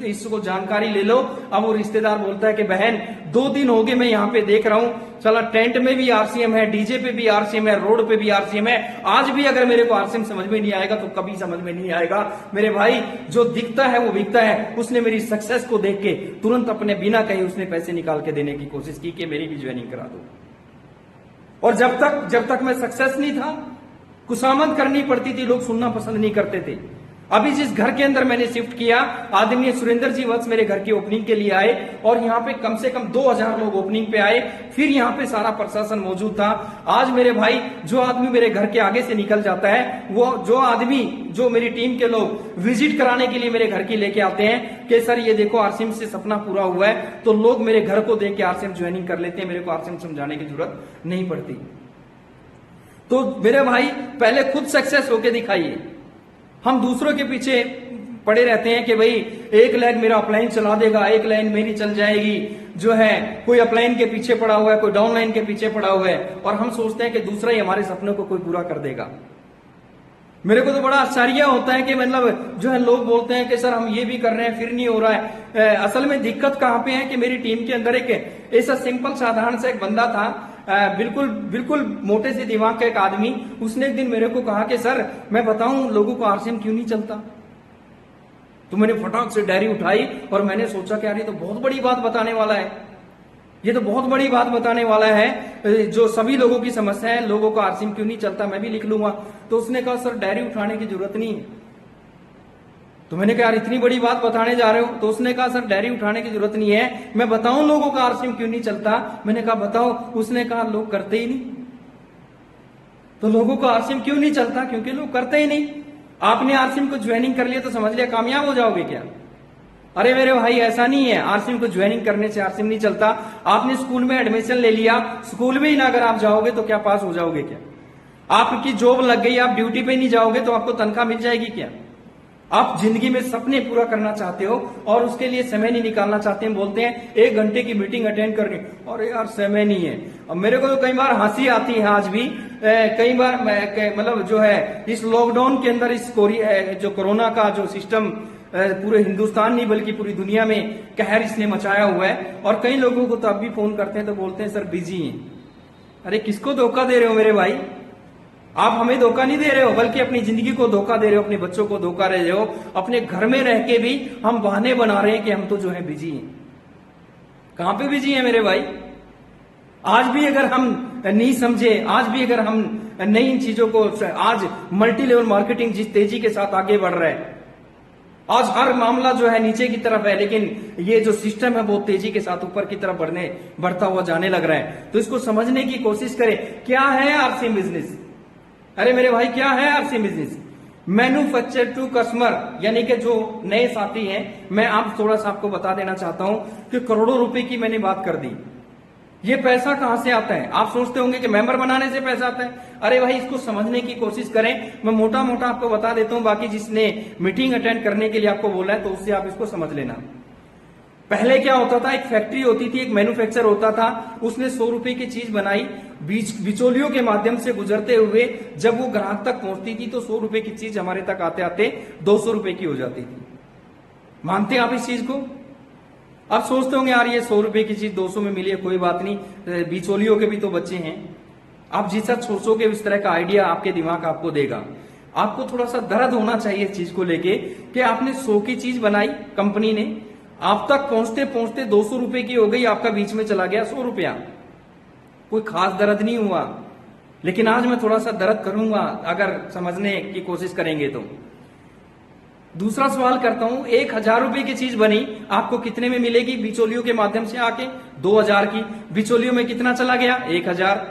[SPEAKER 1] इसको जानकारी ले लो। अब वो रिश्तेदार बोलता है कि बहन 2 दिन हो गए मैं यहाँ पे देख रहा हूँ, चला टेंट में भी आरसीएम है, डीजे पे भी आरसीएम है, रोड पे भी आरसीएम है। आज भी अगर मेरे को आरसीएम समझ में नहीं आएगा तो कभी समझ में नहीं आएगा। मेरे भाई जो दिखता है वो बिकता है। उसने मेरी सक्सेस को देख के तुरंत अपने बिना कहे उसने पैसे निकाल के देने की कोशिश की कि मेरी भी ज्वाइनिंग करा दो। और जब तक मैं सक्सेस नहीं था, खुशामद करनी पड़ती थी, लोग सुनना पसंद नहीं करते थे। अभी जिस घर के अंदर मैंने शिफ्ट किया, आदरणीय सुरेंद्र जी वत्स मेरे घर की ओपनिंग के लिए आए और यहाँ पे कम से कम 2000 लोग ओपनिंग पे आए। फिर यहाँ पे सारा प्रशासन मौजूद था। आज मेरे भाई जो आदमी मेरे घर के आगे से निकल जाता है, वो जो आदमी जो मेरी टीम के लोग विजिट कराने के लिए मेरे घर की लेके आते हैं कि सर ये देखो आरसीएम से सपना पूरा हुआ है, तो लोग मेरे घर को देख के आरसीएम ज्वाइनिंग कर लेते हैं। मेरे को आरसीएम समझाने की जरूरत नहीं पड़ती। तो मेरे भाई पहले खुद सक्सेस होके दिखाइए। हम दूसरों के पीछे पड़े रहते हैं कि भाई एक लाइन मेरा अपलाइन चला देगा, एक लाइन मेरी चल जाएगी। जो है कोई अपलाइन के पीछे पड़ा हुआ है, कोई डाउन लाइन के पीछे पड़ा हुआ है, और हम सोचते हैं कि दूसरा ही हमारे सपनों को कोई पूरा कर देगा। मेरे को तो बड़ा आश्चर्य होता है कि मतलब जो है लोग बोलते हैं कि सर हम ये भी कर रहे हैं फिर नहीं हो रहा है। असल में दिक्कत कहां पे है कि मेरी टीम के अंदर एक ऐसा सिंपल साधारण सा एक बंदा था, बिल्कुल मोटे से दिमाग का एक आदमी। उसने एक दिन मेरे को कहा कि सर मैं बताऊं लोगों को आरसीएम क्यों नहीं चलता। तो मैंने फटाक से डायरी उठाई और मैंने सोचा कि यार ये तो बहुत बड़ी बात बताने वाला है, ये तो बहुत बड़ी बात बताने वाला है। जो सभी लोगों की समस्या है, लोगों को आरसीएम क्यों नहीं चलता, मैं भी लिख लूंगा। तो उसने कहा सर डायरी उठाने की जरूरत नहीं है। तो मैंने कहा यार इतनी बड़ी बात बताने जा रहे हो। तो उसने कहा सर डायरी उठाने की जरूरत नहीं है, मैं बताऊं लोगों का आरसीएम क्यों नहीं चलता। मैंने कहा बताओ। उसने कहा लोग करते ही नहीं। तो लोगों को आरसीएम क्यों नहीं चलता? क्योंकि लोग करते ही नहीं। आपने आरसीएम को ज्वाइनिंग कर लिया तो समझ लिया कामयाब हो जाओगे क्या? अरे मेरे भाई ऐसा नहीं है। आरसीएम को ज्वाइनिंग करने से आरसीएम नहीं चलता। आपने स्कूल में एडमिशन ले लिया, स्कूल में ही ना अगर आप जाओगे तो क्या पास हो जाओगे क्या? आपकी जॉब लग गई, आप ड्यूटी पे नहीं जाओगे तो आपको तनख्वाह मिल जाएगी क्या? आप जिंदगी में सपने पूरा करना चाहते हो और उसके लिए समय नहीं निकालना चाहते हैं। बोलते हैं 1 घंटे की मीटिंग अटेंड करनी, और यार समय नहीं है। अब मेरे को तो कई बार हंसी आती है आज भी। कई बार मतलब जो है इस लॉकडाउन के अंदर इस जो कोरोना का जो सिस्टम पूरे हिंदुस्तान नहीं बल्कि पूरी दुनिया में कहर इसने मचाया हुआ है, और कई लोगों को तो अब भी फोन करते हैं तो बोलते हैं सर बिजी हैं। अरे किसको धोखा दे रहे हो मेरे भाई? आप हमें धोखा नहीं दे रहे हो, बल्कि अपनी जिंदगी को धोखा दे रहे हो, अपने बच्चों को धोखा दे रहे हो। अपने घर में रह के भी हम बहाने बना रहे हैं कि हम तो जो है बिजी हैं। कहां पे बिजी हैं मेरे भाई? आज भी अगर हम नहीं समझे, आज भी अगर हम नई इन चीजों को, आज मल्टी लेवल मार्केटिंग जिस तेजी के साथ आगे बढ़ रहा है, आज हर मामला जो है नीचे की तरफ है, लेकिन ये जो सिस्टम है बहुत तेजी के साथ ऊपर की तरफ बढ़ता हुआ जाने लग रहा है। तो इसको समझने की कोशिश करें। क्या है आरसीएम बिजनेस? अरे मेरे भाई क्या है RCM business? Manufacture to customer, यानी कि जो नए साथी हैं, मैं आप थोड़ा सा आपको बता देना चाहता हूं कि करोड़ों रुपए की मैंने बात कर दी। ये पैसा कहां से आता है? आप सोचते होंगे कि मेंबर बनाने से पैसा आता है। अरे भाई इसको समझने की कोशिश करें। मैं मोटा मोटा आपको बता देता हूं, बाकी जिसने मीटिंग अटेंड करने के लिए आपको बोला है तो उससे आप इसको समझ लेना। पहले क्या होता था, एक फैक्ट्री होती थी, एक मैन्युफैक्चर होता था, उसने 100 रुपए की चीज बनाई, बिचौलियों के माध्यम से गुजरते हुए जब वो ग्राहक तक पहुंचती थी तो 100 रुपए की चीज हमारे तक आते आते 200 रुपए की हो जाती थी। मानते हैं आप इस चीज को? आप सोचते होंगे यार ये 100 रुपए की चीज 200 में मिली है, कोई बात नहीं, बिचौलियों के भी तो बच्चे हैं। आप जितना सोचोगे उस तरह का आइडिया आपके दिमाग आपको देगा। आपको थोड़ा सा दर्द होना चाहिए इस चीज को लेके कि आपने 100 की चीज बनाई कंपनी ने, आप तक पहुंचते पहुंचते 200 रुपए की हो गई, आपका बीच में चला गया 100 रुपया। कोई खास दर्द नहीं हुआ, लेकिन आज मैं थोड़ा सा दर्द करूंगा अगर समझने की कोशिश करेंगे तो। दूसरा सवाल करता हूं, 1000 रुपए की चीज बनी, आपको कितने में मिलेगी? बिचौलियों के माध्यम से आके 2000 की। बिचौलियों में कितना चला गया? 1000।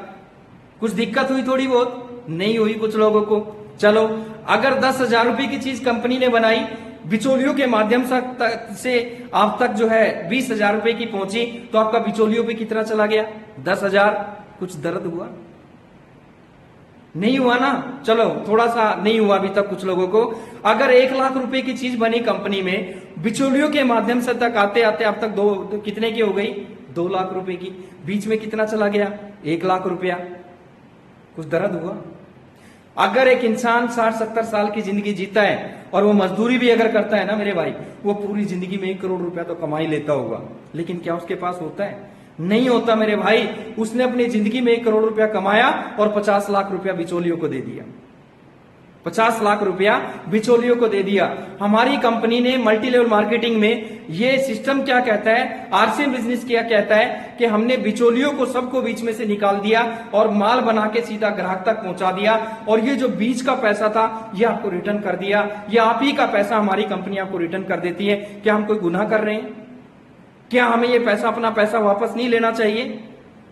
[SPEAKER 1] कुछ दिक्कत हुई? थोड़ी बहुत नहीं हुई कुछ लोगों को। चलो, अगर 10,000 रुपए की चीज कंपनी ने बनाई, बिचौलियों के माध्यम से आप तक जो है 20,000 रुपए की पहुंची, तो आपका बिचौलियों पे कितना चला गया? 10,000। कुछ दर्द हुआ? नहीं हुआ ना? चलो, थोड़ा सा नहीं हुआ अभी तक कुछ लोगों को। अगर 1 लाख रुपए की चीज बनी कंपनी में, बिचौलियों के माध्यम से तक आते आते अब तक कितने की हो गई? 2 लाख रुपए की। बीच में कितना चला गया? 1 लाख रुपया। कुछ दर्द हुआ? अगर एक इंसान 60-70 साल की जिंदगी जीता है और वो मजदूरी भी अगर करता है ना मेरे भाई, वो पूरी जिंदगी में 1 करोड़ रुपया तो कमा ही लेता होगा। लेकिन क्या उसके पास होता है? नहीं होता मेरे भाई। उसने अपनी जिंदगी में 1 करोड़ रुपया कमाया और 50 लाख रुपया बिचौलियों को दे दिया। 50 लाख रुपया बिचौलियों को दे दिया। हमारी कंपनी ने मल्टी लेवल मार्केटिंग में ये सिस्टम क्या कहता है, आरसीएम बिजनेस क्या कहता है कि हमने बिचौलियों को सबको बीच में से निकाल दिया और माल बना के सीधा ग्राहक तक पहुंचा दिया, और ये जो बीच का पैसा था ये आपको रिटर्न कर दिया। ये आप ही का पैसा हमारी कंपनी आपको रिटर्न कर देती है। क्या हम कोई गुनाह कर रहे हैं? क्या हमें ये पैसा, अपना पैसा वापस नहीं लेना चाहिए?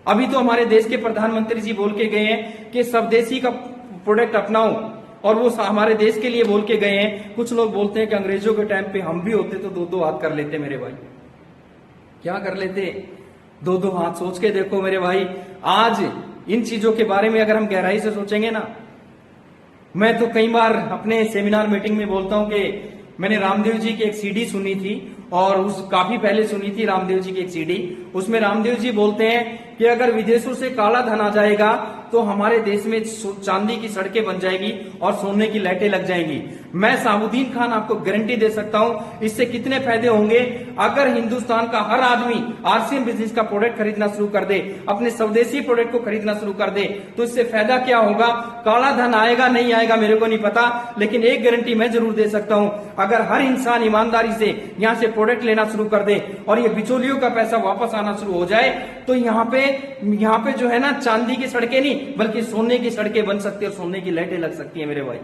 [SPEAKER 1] अभी तो हमारे देश के प्रधानमंत्री जी बोल के गए हैं कि स्वदेशी का प्रोडक्ट अपनाओ, और वो हमारे देश के लिए बोल के गए हैं। कुछ लोग बोलते हैं कि अंग्रेजों के टाइम पे हम भी होते तो 2-2 हाथ कर लेते। मेरे भाई क्या कर लेते? 2-2 हाथ। सोच के देखो मेरे भाई, आज इन चीजों के बारे में अगर हम गहराई से सोचेंगे ना, मैं तो कई बार अपने सेमिनार मीटिंग में बोलता हूं कि मैंने रामदेव जी की एक सीडी सुनी थी, और उस काफी पहले सुनी थी रामदेव जी की एक सीडी। उसमें रामदेव जी बोलते हैं कि अगर विदेशों से काला धन आ जाएगा तो हमारे देश में चांदी की सड़कें बन जाएगी और सोने की लाइटें लग जाएंगी। मैं साबुद्दीन खान आपको गारंटी दे सकता हूं, इससे कितने फायदे होंगे अगर हिंदुस्तान का हर आदमी आरसीएम बिजनेस का प्रोडक्ट खरीदना शुरू कर दे, अपने स्वदेशी प्रोडक्ट को खरीदना शुरू कर दे, तो इससे फायदा क्या होगा? काला धन आएगा नहीं आएगा मेरे को नहीं पता, लेकिन एक गारंटी मैं जरूर दे सकता हूं, अगर हर इंसान ईमानदारी से यहां से प्रोडक्ट लेना शुरू कर दे और ये बिचौलियों का पैसा वापस आना शुरू हो जाए, तो यहाँ पे जो है ना, चांदी की सड़कें नहीं बल्कि सोने की सड़कें बन सकती है और सोने की लाइटें लग सकती है मेरे भाई।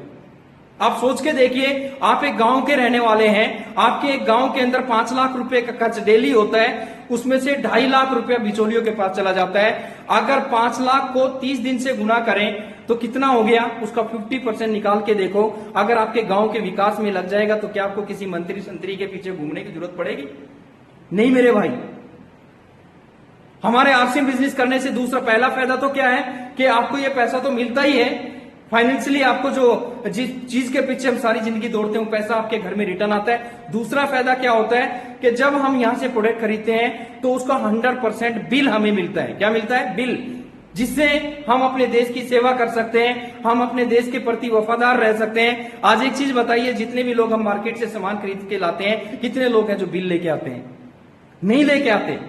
[SPEAKER 1] आप सोच के देखिए, आप एक गांव के रहने वाले हैं, आपके एक गांव के अंदर 5 लाख रुपए का खर्च डेली होता है, उसमें से 2.5 लाख रुपया बिचौलियों के पास चला जाता है। अगर 5 लाख को 30 दिन से गुना करें तो कितना हो गया? उसका 50% निकाल के देखो। अगर आपके गांव के विकास में लग जाएगा तो क्या आपको किसी मंत्री संतरी के पीछे घूमने की जरूरत पड़ेगी? नहीं मेरे भाई। हमारे आरसीएम बिजनेस करने से दूसरा पहला फायदा तो क्या है कि आपको ये पैसा तो मिलता ही है फाइनेंशियली, आपको जो जिस चीज के पीछे हम सारी जिंदगी दौड़ते हैं पैसा आपके घर में रिटर्न आता है। दूसरा फायदा क्या होता है कि जब हम यहां से प्रोडक्ट खरीदते हैं तो उसका 100% बिल हमें मिलता है। क्या मिलता है? बिल, जिससे हम अपने देश की सेवा कर सकते हैं, हम अपने देश के प्रति वफादार रह सकते हैं। आज एक चीज बताइए, जितने भी लोग हम मार्केट से सामान खरीद के लाते हैं, कितने लोग हैं जो बिल लेके आते हैं? नहीं लेके आते।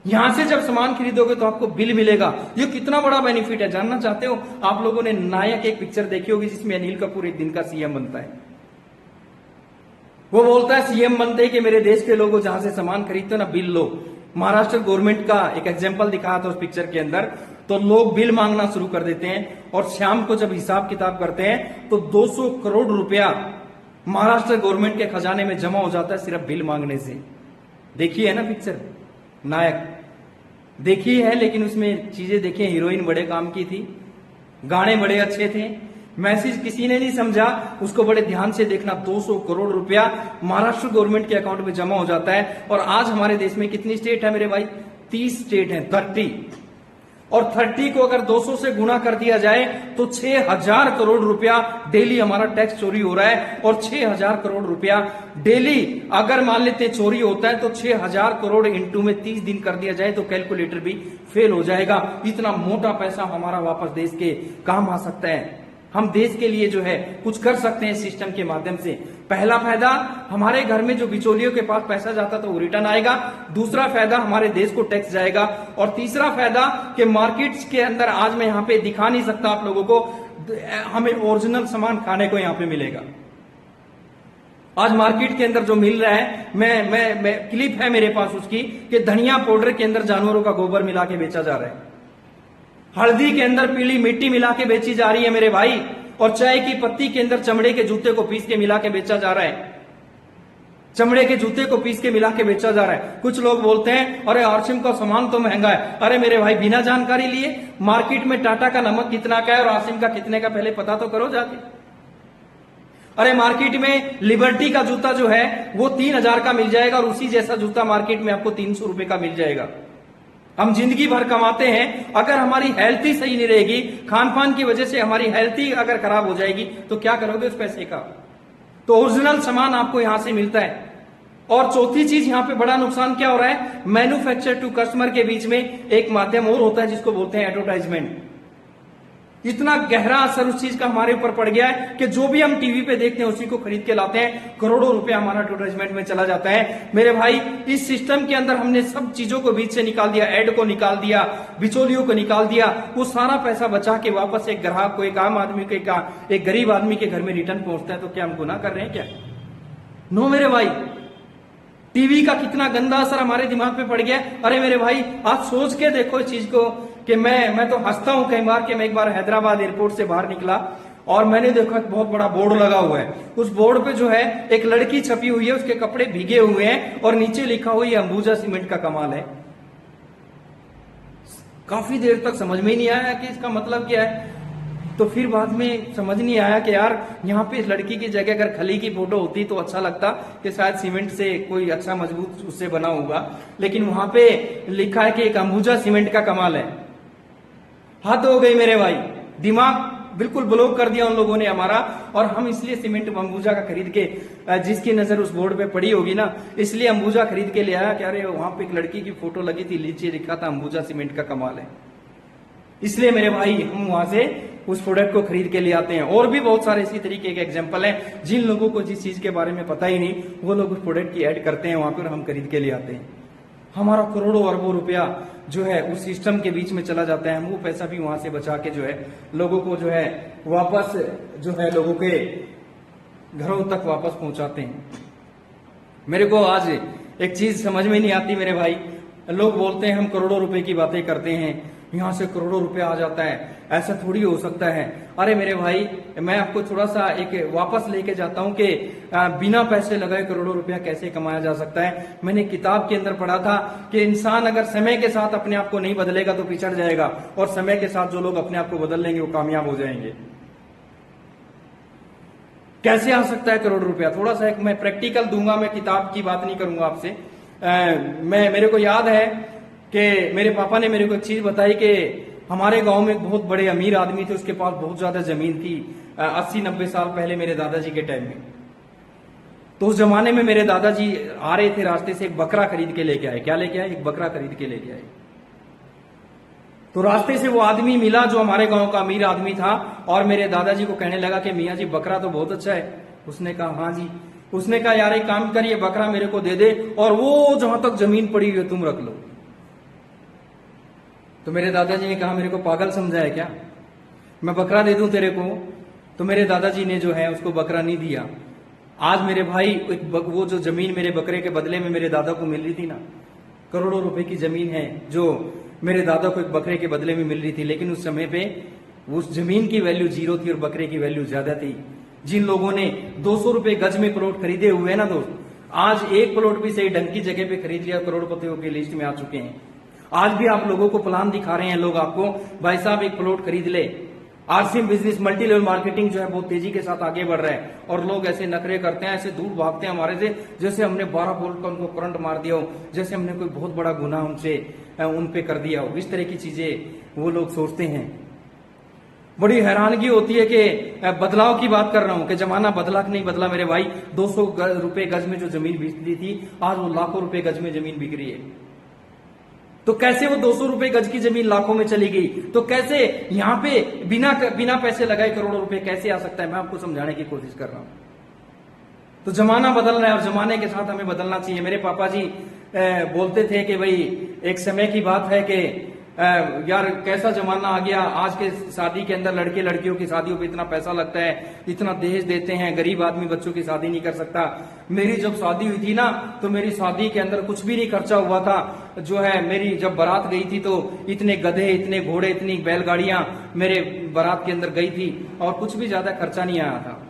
[SPEAKER 1] यहां से जब सामान खरीदोगे तो आपको बिल मिलेगा। ये कितना बड़ा बेनिफिट है, जानना चाहते हो? आप लोगों ने नायक एक पिक्चर देखी होगी जिसमें अनिल कपूर एक दिन का सीएम बनता है। वो बोलता है सीएम बनते ही कि मेरे देश के लोगों जहां से सामान खरीदते हो ना, बिल लो। महाराष्ट्र गवर्नमेंट का एक एग्जाम्पल दिखाया था उस पिक्चर के अंदर। तो लोग बिल मांगना शुरू कर देते हैं और शाम को जब हिसाब किताब करते हैं तो 200 करोड़ रुपया महाराष्ट्र गवर्नमेंट के खजाने में जमा हो जाता है सिर्फ बिल मांगने से। देखिए है ना पिक्चर नायक, देखी है, लेकिन उसमें चीजें देखिए, हीरोइन बड़े काम की थी, गाने बड़े अच्छे थे, मैसेज किसी ने नहीं समझा, उसको बड़े ध्यान से देखना। 200 करोड़ रुपया महाराष्ट्र गवर्नमेंट के अकाउंट में जमा हो जाता है। और आज हमारे देश में कितनी स्टेट है मेरे भाई? 30 स्टेट है, 30। और 30 को अगर 200 से गुना कर दिया जाए तो 6000 करोड़ रुपया डेली हमारा टैक्स चोरी हो रहा है। और 6000 करोड़ रुपया डेली अगर मान लेते चोरी होता है तो 6000 करोड़ इंटू में 30 दिन कर दिया जाए तो कैलकुलेटर भी फेल हो जाएगा। इतना मोटा पैसा हमारा वापस देश के काम आ सकता है। हम देश के लिए जो है कुछ कर सकते हैं इस सिस्टम के माध्यम से। पहला फायदा, हमारे घर में जो बिचौलियों के पास पैसा जाता तो वो रिटर्न आएगा। दूसरा फायदा, हमारे देश को टैक्स जाएगा। और तीसरा फायदा कि मार्केट्स के अंदर आज मैं यहाँ पे दिखा नहीं सकता आप लोगों को, हमें ओरिजिनल सामान खाने को यहाँ पे मिलेगा। आज मार्केट के अंदर जो मिल रहा है, मैं क्लिप है मेरे पास उसकी, कि धनिया पाउडर के अंदर जानवरों का गोबर मिला के बेचा जा रहा है, हल्दी के अंदर पीली मिट्टी मिला के बेची जा रही है मेरे भाई, और चाय की पत्ती के अंदर चमड़े के जूते को पीस के मिला के बेचा जा रहा है, चमड़े के जूते को पीस के मिला के बेचा जा रहा है। कुछ लोग बोलते हैं अरे आरसीएम का सामान तो महंगा है। अरे मेरे भाई, बिना जानकारी लिए मार्केट में टाटा का नमक कितना का है और आरसीएम का कितने का, पहले पता तो करो जाके। अरे मार्केट में लिबर्टी का जूता जो है वो 3000 का मिल जाएगा और उसी जैसा जूता मार्केट में आपको 300 रुपए का मिल जाएगा। हम जिंदगी भर कमाते हैं, अगर हमारी हेल्थ ही सही नहीं रहेगी, खान पान की वजह से हमारी हेल्थ ही अगर खराब हो जाएगी तो क्या करोगे उस पैसे का। तो ओरिजिनल सामान आपको यहां से मिलता है। और चौथी चीज, यहां पे बड़ा नुकसान क्या हो रहा है, मैन्युफैक्चर टू कस्टमर के बीच में एक माध्यम और होता है जिसको बोलते हैं एडवर्टाइजमेंट। इतना गहरा असर उस चीज का हमारे ऊपर पड़ गया है कि जो भी हम टीवी पे देखते हैं उसी को खरीद के लाते हैं, करोड़ों रुपया हमारा एडवर्टाइजमेंट में चला जाता है। मेरे भाई, इस सिस्टम के अंदर हमने सब चीजों को बीच से निकाल दिया, एड को निकाल दिया, बिचौलियों को निकाल दिया, वो सारा पैसा बचा के वापस एक ग्राहक को, एक आम आदमी के, एक गरीब आदमी के घर में रिटर्न पहुंचता है। तो क्या हम गुनाह कर रहे हैं क्या? नो मेरे भाई। टीवी का कितना गंदा असर हमारे दिमाग पे पड़ गया। अरे मेरे भाई, आप सोच के देखो इस चीज को कि मैं तो हंसता हूं कई बार कि मैं एक बार हैदराबाद एयरपोर्ट से बाहर निकला और मैंने देखा एक बहुत बड़ा बोर्ड लगा हुआ है। उस बोर्ड पे जो है एक लड़की छपी हुई है, उसके कपड़े भीगे हुए हैं और नीचे लिखा हुआ है अंबुजा सीमेंट का कमाल है। काफी देर तक समझ में ही नहीं आया कि इसका मतलब क्या है। तो फिर बाद में समझ नहीं आया कि यार यहाँ पे इस लड़की की जगह अगर खली की फोटो होती तो अच्छा लगता कि शायद सीमेंट से कोई अच्छा मजबूत उससे बना होगा, लेकिन वहां पे लिखा है कि एक अंबुजा सीमेंट का कमाल है। हद हो गई मेरे भाई, दिमाग बिल्कुल ब्लॉक कर दिया उन लोगों ने हमारा। और हम इसलिए सीमेंट अंबुजा का खरीद के, जिसकी नजर उस बोर्ड पे पड़ी होगी ना, इसलिए अंबुजा खरीद के ले आया कि अरे वहां पे एक लड़की की फोटो लगी थी, नीचे लिखा था अंबुजा सीमेंट का कमाल है। इसलिए मेरे भाई हम वहां से उस प्रोडक्ट को खरीद के ले आते हैं। और भी बहुत सारे इसी तरीके के एग्जांपल हैं। जिन लोगों को जिस चीज के बारे में पता ही नहीं, वो लोग उस प्रोडक्ट की ऐड करते हैं वहां पर, हम खरीद के ले आते हैं। हमारा करोड़ों अरबों रुपया जो है उस सिस्टम के बीच में चला जाता है। हम वो पैसा भी वहां से बचा के जो है लोगों को जो है वापस जो है लोगों के घरों तक वापस पहुंचाते हैं। मेरे को आज एक चीज समझ में नहीं आती मेरे भाई, लोग बोलते हैं हम करोड़ों रुपए की बातें करते हैं, यहां से करोड़ों रुपया आ जाता है, ऐसा थोड़ी हो सकता है। अरे मेरे भाई, मैं आपको थोड़ा सा एक वापस लेके जाता हूं कि बिना पैसे लगाए करोड़ों रुपया कैसे कमाया जा सकता है। मैंने किताब के अंदर पढ़ा था कि इंसान अगर समय के साथ अपने आप को नहीं बदलेगा तो पिछड़ जाएगा, और समय के साथ जो लोग अपने आप को बदल लेंगे वो कामयाब हो जाएंगे। कैसे आ सकता है करोड़ रुपया? थोड़ा सा एक मैं प्रैक्टिकल दूंगा, मैं किताब की बात नहीं करूंगा आपसे। मेरे को याद है कि मेरे पापा ने मेरे को एक चीज बताई कि हमारे गांव में एक बहुत बड़े अमीर आदमी थे, उसके पास बहुत ज्यादा जमीन थी 80-90 साल पहले मेरे दादाजी के टाइम में। तो उस जमाने में मेरे दादाजी आ रहे थे रास्ते से, एक बकरा खरीद के लेके आए। क्या लेके आए? एक बकरा खरीद के लेके आए। तो रास्ते से वो आदमी मिला जो हमारे गांव का अमीर आदमी था, और मेरे दादाजी को कहने लगा कि मियाँ जी बकरा तो बहुत अच्छा है। उसने कहा हाँ जी। उसने कहा यार एक काम करिए, बकरा मेरे को दे दे और वो जहां तक जमीन पड़ी हुई है तुम रख लो। तो मेरे दादाजी ने कहा मेरे को पागल समझा है क्या, मैं बकरा दे दूं तेरे को? तो मेरे दादाजी ने जो है उसको बकरा नहीं दिया। आज मेरे भाई वो जो जमीन मेरे बकरे के बदले में मेरे दादा को मिल रही थी ना, करोड़ों रुपए की जमीन है जो मेरे दादा को एक बकरे के बदले में मिल रही थी, लेकिन उस समय पे उस जमीन की वैल्यू 0 थी और बकरे की वैल्यू ज्यादा थी। जिन लोगों ने 200 रुपए गज में प्लॉट खरीदे हुए हैं ना दोस्त, आज एक प्लॉट भी सही ढंग की जगह पे खरीद लिया, करोड़पतियों की लिस्ट में आ चुके हैं। आज भी आप लोगों को प्लान दिखा रहे हैं लोग आपको, भाई साहब एक प्लॉट खरीद ले। RCM business multi level marketing जो है बहुत तेजी के साथ आगे बढ़ रहा है, और लोग ऐसे नखरे करते हैं, ऐसे दूर भागते हैं हमारे से, जैसे हमने 12 वोल्ट का उनको करंट मार दिया हो, जैसे हमने कोई बहुत बड़ा गुनाह उन पे कर दिया हो। इस तरह की चीजें वो लोग सोचते हैं। बड़ी हैरानगी होती है कि बदलाव की बात कर रहा हूं कि जमाना बदला कि नहीं बदला मेरे भाई। 200 रुपए गज में जो जमीन बिकती थी, आज वो लाखों रुपए गज में जमीन बिक रही है। तो कैसे वो 200 रुपए गज की जमीन लाखों में चली गई? तो कैसे यहां पे बिना पैसे लगाए करोड़ों रुपए कैसे आ सकता है? मैं आपको समझाने की कोशिश कर रहा हूं। तो जमाना बदल रहा है और जमाने के साथ हमें बदलना चाहिए। मेरे पापा जी बोलते थे कि भाई एक समय की बात है कि यार कैसा जमाना आ गया, आज के शादी के अंदर लड़के लड़कियों की शादियों पे इतना पैसा लगता है, इतना दहेज देते हैं, गरीब आदमी बच्चों की शादी नहीं कर सकता। मेरी जब शादी हुई थी ना, तो मेरी शादी के अंदर कुछ भी नहीं खर्चा हुआ था। जो है मेरी जब बारात गई थी तो इतने गधे, इतने घोड़े, इतनी बैलगाड़ियां मेरे बारात के अंदर गई थी और कुछ भी ज्यादा खर्चा नहीं आया था।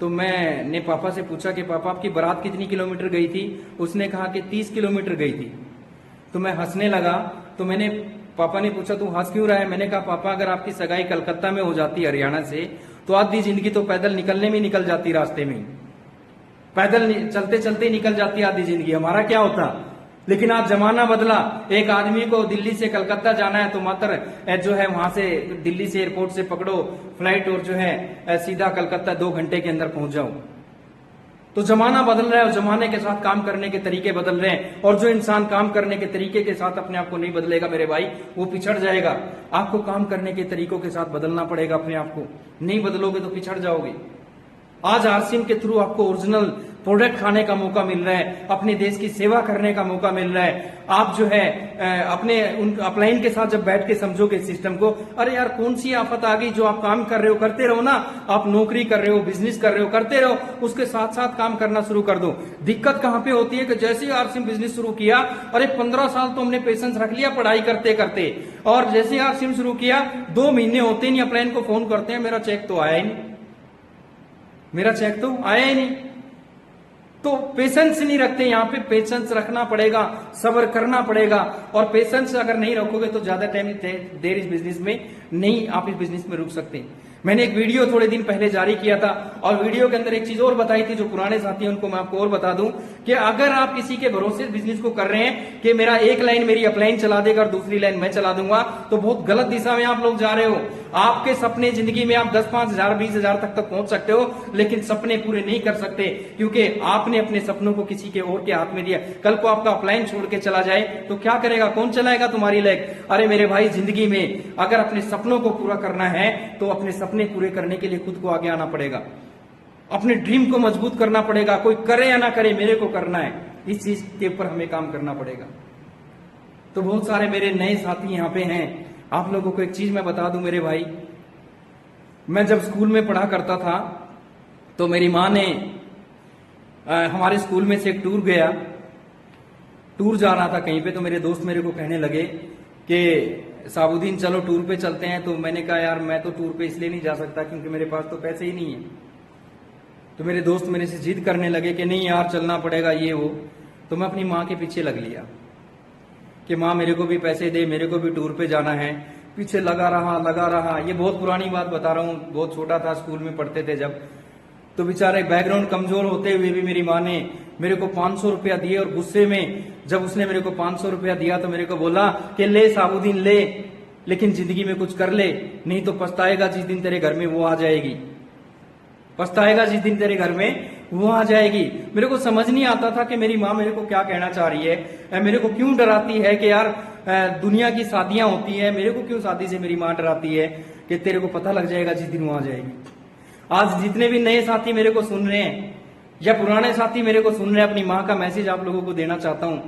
[SPEAKER 1] तो मैंने पापा से पूछा कि पापा आपकी बारात कितनी किलोमीटर गई थी? उसने कहा कि 30 किलोमीटर गई थी। तो मैं हंसने लगा। तो पापा ने पूछा तू हंस क्यों रहा है? मैंने कहा पापा अगर आपकी सगाई कलकत्ता में हो जाती हरियाणा से, तो आधी जिंदगी तो पैदल निकलने में निकल जाती, रास्ते में पैदल चलते चलते निकल जाती आधी जिंदगी, हमारा क्या होता। लेकिन आज जमाना बदला, एक आदमी को दिल्ली से कलकत्ता जाना है तो मात्र जो है वहां से दिल्ली से एयरपोर्ट से पकड़ो फ्लाइट और जो है सीधा कलकत्ता 2 घंटे के अंदर पहुंच जाओ। तो जमाना बदल रहा है और जमाने के साथ काम करने के तरीके बदल रहे हैं। और जो इंसान काम करने के तरीके के साथ अपने आप को नहीं बदलेगा मेरे भाई, वो पिछड़ जाएगा। आपको काम करने के तरीकों के साथ बदलना पड़ेगा अपने आप को, नहीं बदलोगे तो पिछड़ जाओगे। आज आरसीएम के थ्रू आपको ओरिजिनल प्रोडक्ट खाने का मौका मिल रहा है, अपने देश की सेवा करने का मौका मिल रहा है। आप जो है अपने उन अपलाइन के साथ जब बैठ के समझोगे सिस्टम को, अरे यार कौन सी आफत आ गई, जो आप काम कर रहे हो करते रहो ना। आप नौकरी कर रहे हो, बिजनेस कर रहे हो, करते रहो, उसके साथ साथ काम करना शुरू कर दो। दिक्कत कहां पे होती है कि जैसे ही आरसीएम बिजनेस शुरू किया, अरे 15 साल तो हमने पेशेंस रख लिया पढ़ाई करते करते, और जैसे ही आरसीएम शुरू किया 2 महीने होते नहीं अपलाइन को फोन करते हैं मेरा चेक तो आया ही नहीं, मेरा चेक तो आया ही नहीं। तो पेशेंस नहीं रखते। यहाँ पे पेशेंस रखना पड़ेगा, सब्र करना पड़ेगा। और पेशेंस अगर नहीं रखोगे तो ज्यादा टाइम देर इस बिजनेस में नहीं, आप इस बिजनेस में रुक सकते। मैंने एक वीडियो थोड़े दिन पहले जारी किया था और वीडियो के अंदर एक चीज और बताई थी, जो पुराने साथी हैं उनको मैं आपको और बता दूं कि अगर आप किसी के भरोसे बिजनेस को कर रहे हैं कि मेरा एक लाइन मेरी अपलाइन चला देगा और दूसरी लाइन मैं चला दूंगा, तो बहुत गलत दिशा में आप लोग जा रहे हो। आपके सपने जिंदगी में आप 10, 5,000, 20,000 तक पहुंच सकते हो, लेकिन सपने पूरे नहीं कर सकते, क्योंकि आपने अपने सपनों को किसी के और के हाथ में दिया। कल को आपका अपलाइन छोड़ के चला जाए तो क्या करेगा, कौन चलाएगा तुम्हारी लेग? अरे मेरे भाई, जिंदगी में अगर अपने सपनों को पूरा करना है तो अपने सपने पूरे करने के लिए खुद को आगे आना पड़ेगा, अपने ड्रीम को मजबूत करना पड़ेगा। कोई करे या ना करे, मेरे को करना है, इस चीज के ऊपर हमें काम करना पड़ेगा। तो बहुत सारे मेरे नए साथी यहाँ पे हैं। आप लोगों को एक चीज मैं बता दूं मेरे भाई, मैं जब स्कूल में पढ़ा करता था तो मेरी माँ ने हमारे स्कूल में से एक टूर जा रहा था कहीं पे, तो मेरे दोस्त मेरे को कहने लगे कि साबुद्दीन चलो टूर पे चलते हैं। तो मैंने कहा यार मैं तो टूर पे इसलिए नहीं जा सकता क्योंकि मेरे पास तो पैसे ही नहीं है। तो मेरे दोस्त मेरे से जिद करने लगे कि नहीं यार चलना पड़ेगा ये वो। तो मैं अपनी माँ के पीछे लग लिया कि माँ मेरे को भी पैसे दे, मेरे को भी टूर पे जाना है। पीछे लगा रहा। ये बहुत पुरानी बात बता रहा हूँ, बहुत छोटा था, स्कूल में पढ़ते थे जब। तो बेचारे बैकग्राउंड कमजोर होते हुए भी मेरी माँ ने मेरे को 500 रुपया दिए, और गुस्से में जब उसने मेरे को 500 रुपया दिया तो मेरे को बोला कि ले साबुद्दीन ले, लेकिन जिंदगी में कुछ कर ले, नहीं तो पछताएगा जिस दिन तेरे घर में वो आ जाएगी, पछताएगा जिस दिन तेरे घर में वो आ जाएगी। मेरे को समझ नहीं आता था कि मेरी माँ मेरे को क्या कहना चाह रही है, मेरे को क्यों डराती है कि यार दुनिया की शादियां होती है, मेरे को क्यों शादी से मेरी माँ डराती है कि तेरे को पता लग जाएगा जिस दिन वो आ जाएगी। आज जितने भी नए साथी मेरे को सुन रहे हैं या पुराने साथी मेरे को सुन रहे हैं, अपनी माँ का मैसेज आप लोगों को देना चाहता हूं।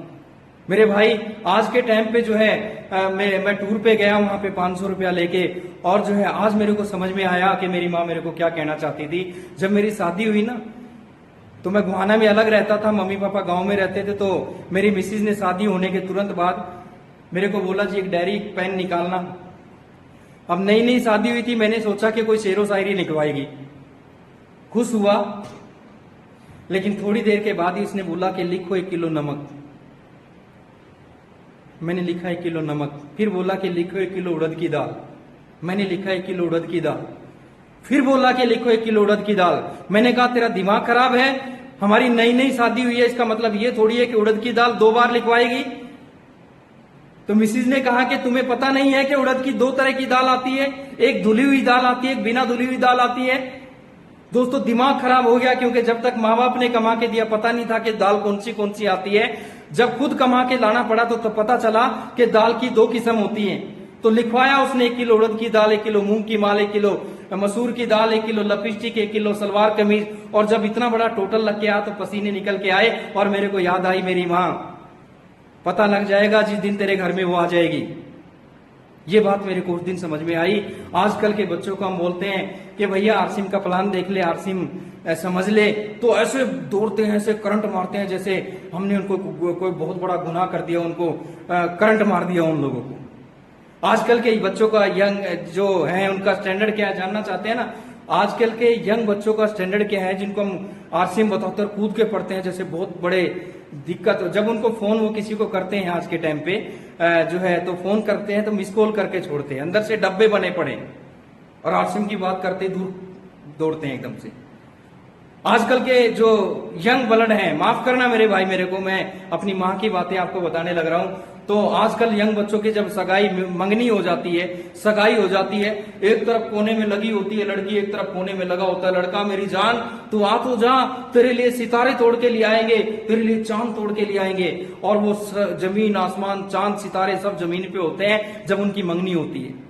[SPEAKER 1] मेरे भाई, आज के टाइम पे जो है मैं टूर पे गया वहां पे 500 रुपया लेके, और जो है आज मेरे को समझ में आया कि मेरी माँ मेरे को क्या कहना चाहती थी। जब मेरी शादी हुई ना, तो मैं गुहाना में अलग रहता था, मम्मी पापा गांव में रहते थे। तो मेरी मिसिज ने शादी होने के तुरंत बाद मेरे को बोला जी एक डायरी पेन निकालना। अब नई नई शादी हुई थी, मैंने सोचा कि कोई शेरो शायरी लिखवाएगी, खुश हुआ। लेकिन थोड़ी देर के बाद ही उसने बोला कि लिखो 1 किलो नमक। मैंने लिखा 1 किलो नमक। फिर बोला कि लिखो 1 किलो उड़द की दाल। मैंने लिखा 1 किलो उड़द की दाल। फिर बोला कि लिखो 1 किलो उड़द की दाल। मैंने कहा तेरा दिमाग खराब है, हमारी नई नई शादी हुई है, इसका मतलब ये थोड़ी है कि उड़द की दाल 2 बार लिखवाएगी। तो मिसिज ने कहा कि तुम्हें पता नहीं है कि उड़द की 2 तरह की दाल आती है, एक धुली हुई दाल आती है, एक बिना धुली हुई दाल आती है। दोस्तों, दिमाग खराब हो गया, क्योंकि जब तक माँ बाप ने कमा के दिया पता नहीं था कि दाल कौन सी आती है। जब खुद कमा के लाना पड़ा तो पता चला कि दाल की 2 किस्म होती हैं। तो लिखवाया उसने 1 किलो उड़द की दाल, 1 किलो मूंग की माल, 1 किलो मसूर की दाल, 1 kilo lipstick, 1 kilo salwar kameez. और जब इतना बड़ा टोटल लग के आया तो पसीने निकल के आए और मेरे को याद आई मेरी माँ, पता लग जाएगा जिस दिन तेरे घर में वो आ जाएगी। ये बात मेरे को उस दिन समझ में आई। आजकल के बच्चों को हम बोलते हैं कि भैया आरसिम का प्लान देख ले, आरसिम समझ ले, तो ऐसे दौड़ते हैं, ऐसे करंट मारते हैं जैसे हमने उनको कोई बहुत बड़ा गुनाह कर दिया, उनको करंट मार दिया उन लोगों को। आजकल के बच्चों का यंग जो है उनका स्टैंडर्ड क्या है जानना चाहते हैं ना? आजकल के यंग बच्चों का स्टैंडर्ड क्या है, जिनको हम आरसीएम बताकर कूद के पढ़ते हैं जैसे बहुत बड़े दिक्कत। जब उनको फोन वो किसी को करते हैं आज के टाइम पे जो है, तो फोन करते हैं तो मिस कॉल करके छोड़ते हैं, अंदर से डब्बे बने पड़े, और आरसीएम की बात करते दूर दौड़ते हैं एकदम से। आजकल के जो यंग ब्लड हैं, माफ करना मेरे भाई, मेरे को मैं अपनी माँ की बातें आपको बताने लग रहा हूं। तो आजकल यंग बच्चों की जब सगाई मंगनी हो जाती है, सगाई हो जाती है, एक तरफ कोने में लगी होती है लड़की, एक तरफ कोने में लगा होता है लड़का। मेरी जान तू आ तो जा, तेरे लिए सितारे तोड़ के ले आएंगे, तेरे लिए चांद तोड़ के ले आएंगे। और वो जमीन आसमान चांद सितारे सब जमीन पे होते हैं जब उनकी मंगनी होती है।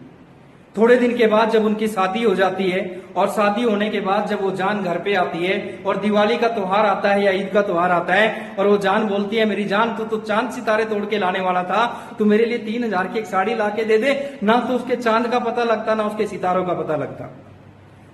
[SPEAKER 1] थोड़े दिन के बाद जब उनकी शादी हो जाती है, और शादी होने के बाद जब वो जान घर पे आती है और दिवाली का त्योहार आता है या ईद का त्योहार आता है, और वो जान बोलती है मेरी जान तू तो चांद सितारे तोड़ के लाने वाला था, तू मेरे लिए 3000 की एक साड़ी ला के दे दे ना, तो उसके चांद का पता लगता ना उसके सितारों का पता लगता।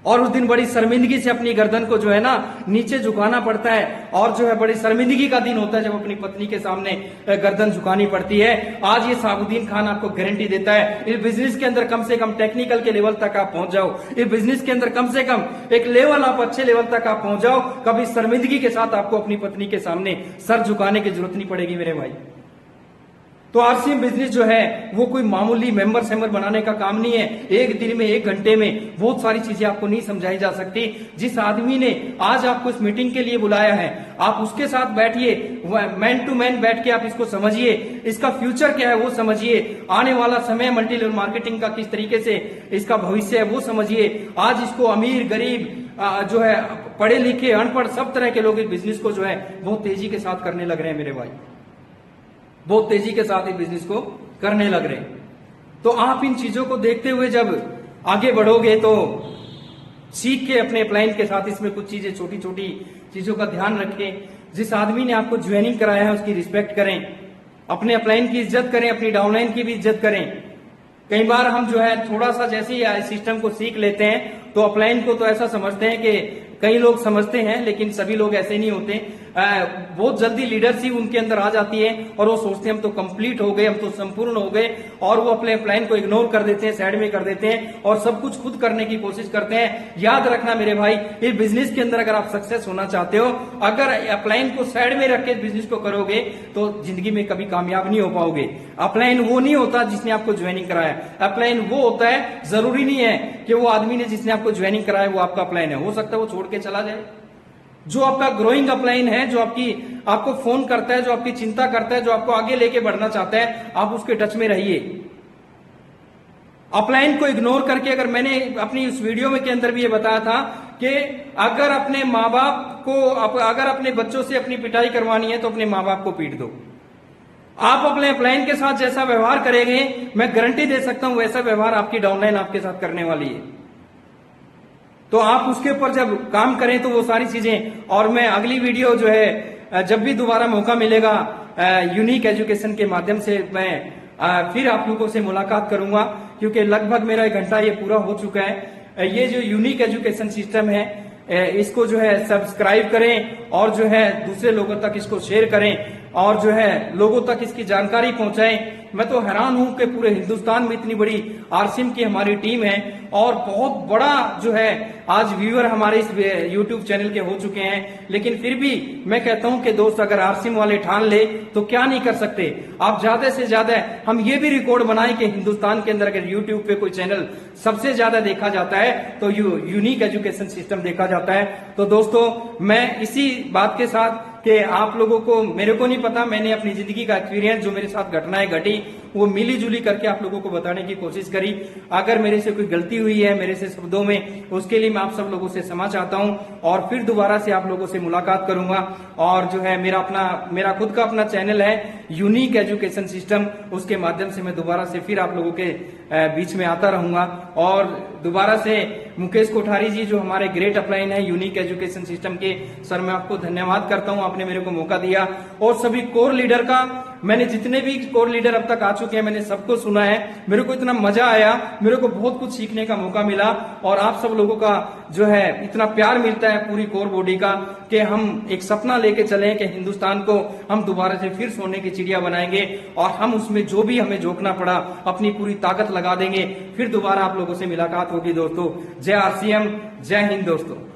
[SPEAKER 1] और उस दिन बड़ी शर्मिंदगी से अपनी गर्दन को जो है ना नीचे झुकाना पड़ता है, और जो है बड़ी शर्मिंदगी का दिन होता है जब अपनी पत्नी के सामने गर्दन झुकानी पड़ती है। आज ये साबुद्दीन खान आपको गारंटी देता है, इस बिजनेस के अंदर कम से कम टेक्निकल के लेवल तक आप पहुंच जाओ, इस बिजनेस के अंदर कम से कम एक लेवल आप अच्छे लेवल तक आप पहुंच जाओ, कभी शर्मिंदगी के साथ आपको अपनी पत्नी के सामने सर झुकाने की जरूरत नहीं पड़ेगी मेरे भाई। तो आरसीएम बिजनेस जो है वो कोई मामूली मेंबर बनाने का काम नहीं है। एक दिन में 1 घंटे में बहुत सारी चीजें आपको नहीं समझाई जा सकती। जिस आदमी ने आज आपको इस मीटिंग के लिए बुलाया है, आप उसके साथ बैठिए, मैन टू मैन बैठ के आप इसको समझिए, इसका फ्यूचर क्या है वो समझिए, आने वाला समय मल्टी लेवल मार्केटिंग का किस तरीके से इसका भविष्य है वो समझिए। आज इसको अमीर गरीब जो है, पढ़े लिखे अनपढ़ सब तरह के लोग इस बिजनेस को जो है बहुत तेजी के साथ करने लग रहे हैं मेरे भाई, बहुत तेजी के साथ इस बिजनेस को करने लग रहे हैं। तो आप इन चीजों को देखते हुए जब आगे बढ़ोगे तो सीख के अपने अपलाइन के साथ इसमें कुछ चीजें, छोटी छोटी चीजों का ध्यान रखें। जिस आदमी ने आपको ज्वाइनिंग कराया है उसकी रिस्पेक्ट करें, अपने अपलाइन की इज्जत करें, अपनी डाउनलाइन की भी इज्जत करें। कई बार हम जो है थोड़ा सा जैसे ही सिस्टम को सीख लेते हैं तो अपलाइन को तो ऐसा समझते हैं कि कई लोग समझते हैं, लेकिन सभी लोग ऐसे नहीं होते। बहुत जल्दी लीडरशिप उनके अंदर आ जाती है और वो सोचते हैं हम तो कंप्लीट हो गए, हम तो संपूर्ण हो गए, और वो अपने प्लान को इग्नोर कर देते हैं, साइड में कर देते हैं और सब कुछ खुद करने की कोशिश करते हैं। याद रखना मेरे भाई, इस बिजनेस के अंदर अगर आप सक्सेस होना चाहते हो, अगर अपलाइन को साइड में रख के बिजनेस को करोगे तो जिंदगी में कभी कामयाब नहीं हो पाओगे। अपलाइन वो नहीं होता जिसने आपको ज्वाइनिंग कराया, अपलाइन वो होता है, जरूरी नहीं है कि वो आदमी ने जिसने आपको ज्वाइनिंग कराया वो आपका अपलाइन है, हो सकता है वो छोड़ के चला जाए। जो आपका ग्रोइंग अपलाइन है, जो आपको फोन करता है, जो आपकी चिंता करता है, जो आपको आगे लेके बढ़ना चाहता है, आप उसके टच में रहिए। अपलाइन को इग्नोर करके, अगर मैंने अपनी उस वीडियो में के अंदर भी ये बताया था कि अगर अपने माँ बाप को, अगर अपने बच्चों से अपनी पिटाई करवानी है तो अपने माँ बाप को पीट दो। आप अपने अपलाइन के साथ जैसा व्यवहार करेंगे, मैं गारंटी दे सकता हूं वैसा व्यवहार आपकी डाउनलाइन आपके साथ करने वाली है। तो आप उसके ऊपर जब काम करें तो वो सारी चीजें, और मैं अगली वीडियो जो है जब भी दोबारा मौका मिलेगा यूनिक एजुकेशन के माध्यम से मैं फिर आप लोगों से मुलाकात करूंगा, क्योंकि लगभग मेरा 1 घंटा ये पूरा हो चुका है। ये जो यूनिक एजुकेशन सिस्टम है इसको जो है सब्सक्राइब करें और जो है दूसरे लोगों तक इसको शेयर करें और जो है लोगों तक इसकी जानकारी पहुंचाएं। मैं तो हैरान हूं कि पूरे हिंदुस्तान में इतनी बड़ी आरसीएम की हमारी टीम है और बहुत बड़ा जो है आज व्यूअर हमारे इस यूट्यूब चैनल के हो चुके हैं, लेकिन फिर भी मैं कहता हूं कि दोस्त अगर आरसीएम वाले ठान ले तो क्या नहीं कर सकते। आप ज्यादा से ज्यादा, हम ये भी रिकॉर्ड बनाए कि हिंदुस्तान के अंदर अगर यूट्यूब पे कोई चैनल सबसे ज्यादा देखा जाता है तो यूनिक एजुकेशन सिस्टम देखा जाता है। तो दोस्तों मैं इसी बात के साथ कि आप लोगों को, मेरे को नहीं पता, मैंने अपनी जिंदगी का एक्सपीरियंस, जो मेरे साथ घटनाएं घटी, वो मिली जुली करके आप लोगों को बताने की कोशिश करी। अगर मेरे से कोई गलती हुई है मेरे से शब्दों में, उसके लिए मैं आप सब लोगों से क्षमा चाहता हूं और फिर दोबारा से आप लोगों से मुलाकात करूंगा। और जो है मेरा खुद का अपना चैनल है यूनिक एजुकेशन सिस्टम, उसके माध्यम से मैं दोबारा से फिर आप लोगों के बीच में आता रहूंगा। और दोबारा से मुकेश कोठारी जी, जो हमारे ग्रेट अपलाइन है यूनिक एजुकेशन सिस्टम के, सर मैं आपको धन्यवाद करता हूं, आपने मेरे को मौका दिया। और सभी कोर लीडर का, मैंने जितने भी कोर लीडर अब तक आ चुके हैं मैंने सबको सुना है, मेरे को इतना मजा आया, मेरे को बहुत कुछ सीखने का मौका मिला। और आप सब लोगों का जो है इतना प्यार मिलता है पूरी कोर बॉडी का, कि हम एक सपना लेके चले कि हिंदुस्तान को हम दोबारा से फिर सोने की चिड़िया बनाएंगे और हम उसमें जो भी हमें झोंकना पड़ा अपनी पूरी ताकत लगा देंगे। फिर दोबारा आप लोगों से मुलाकात होगी दोस्तों। जय आरसीएम, जय हिंद दोस्तों।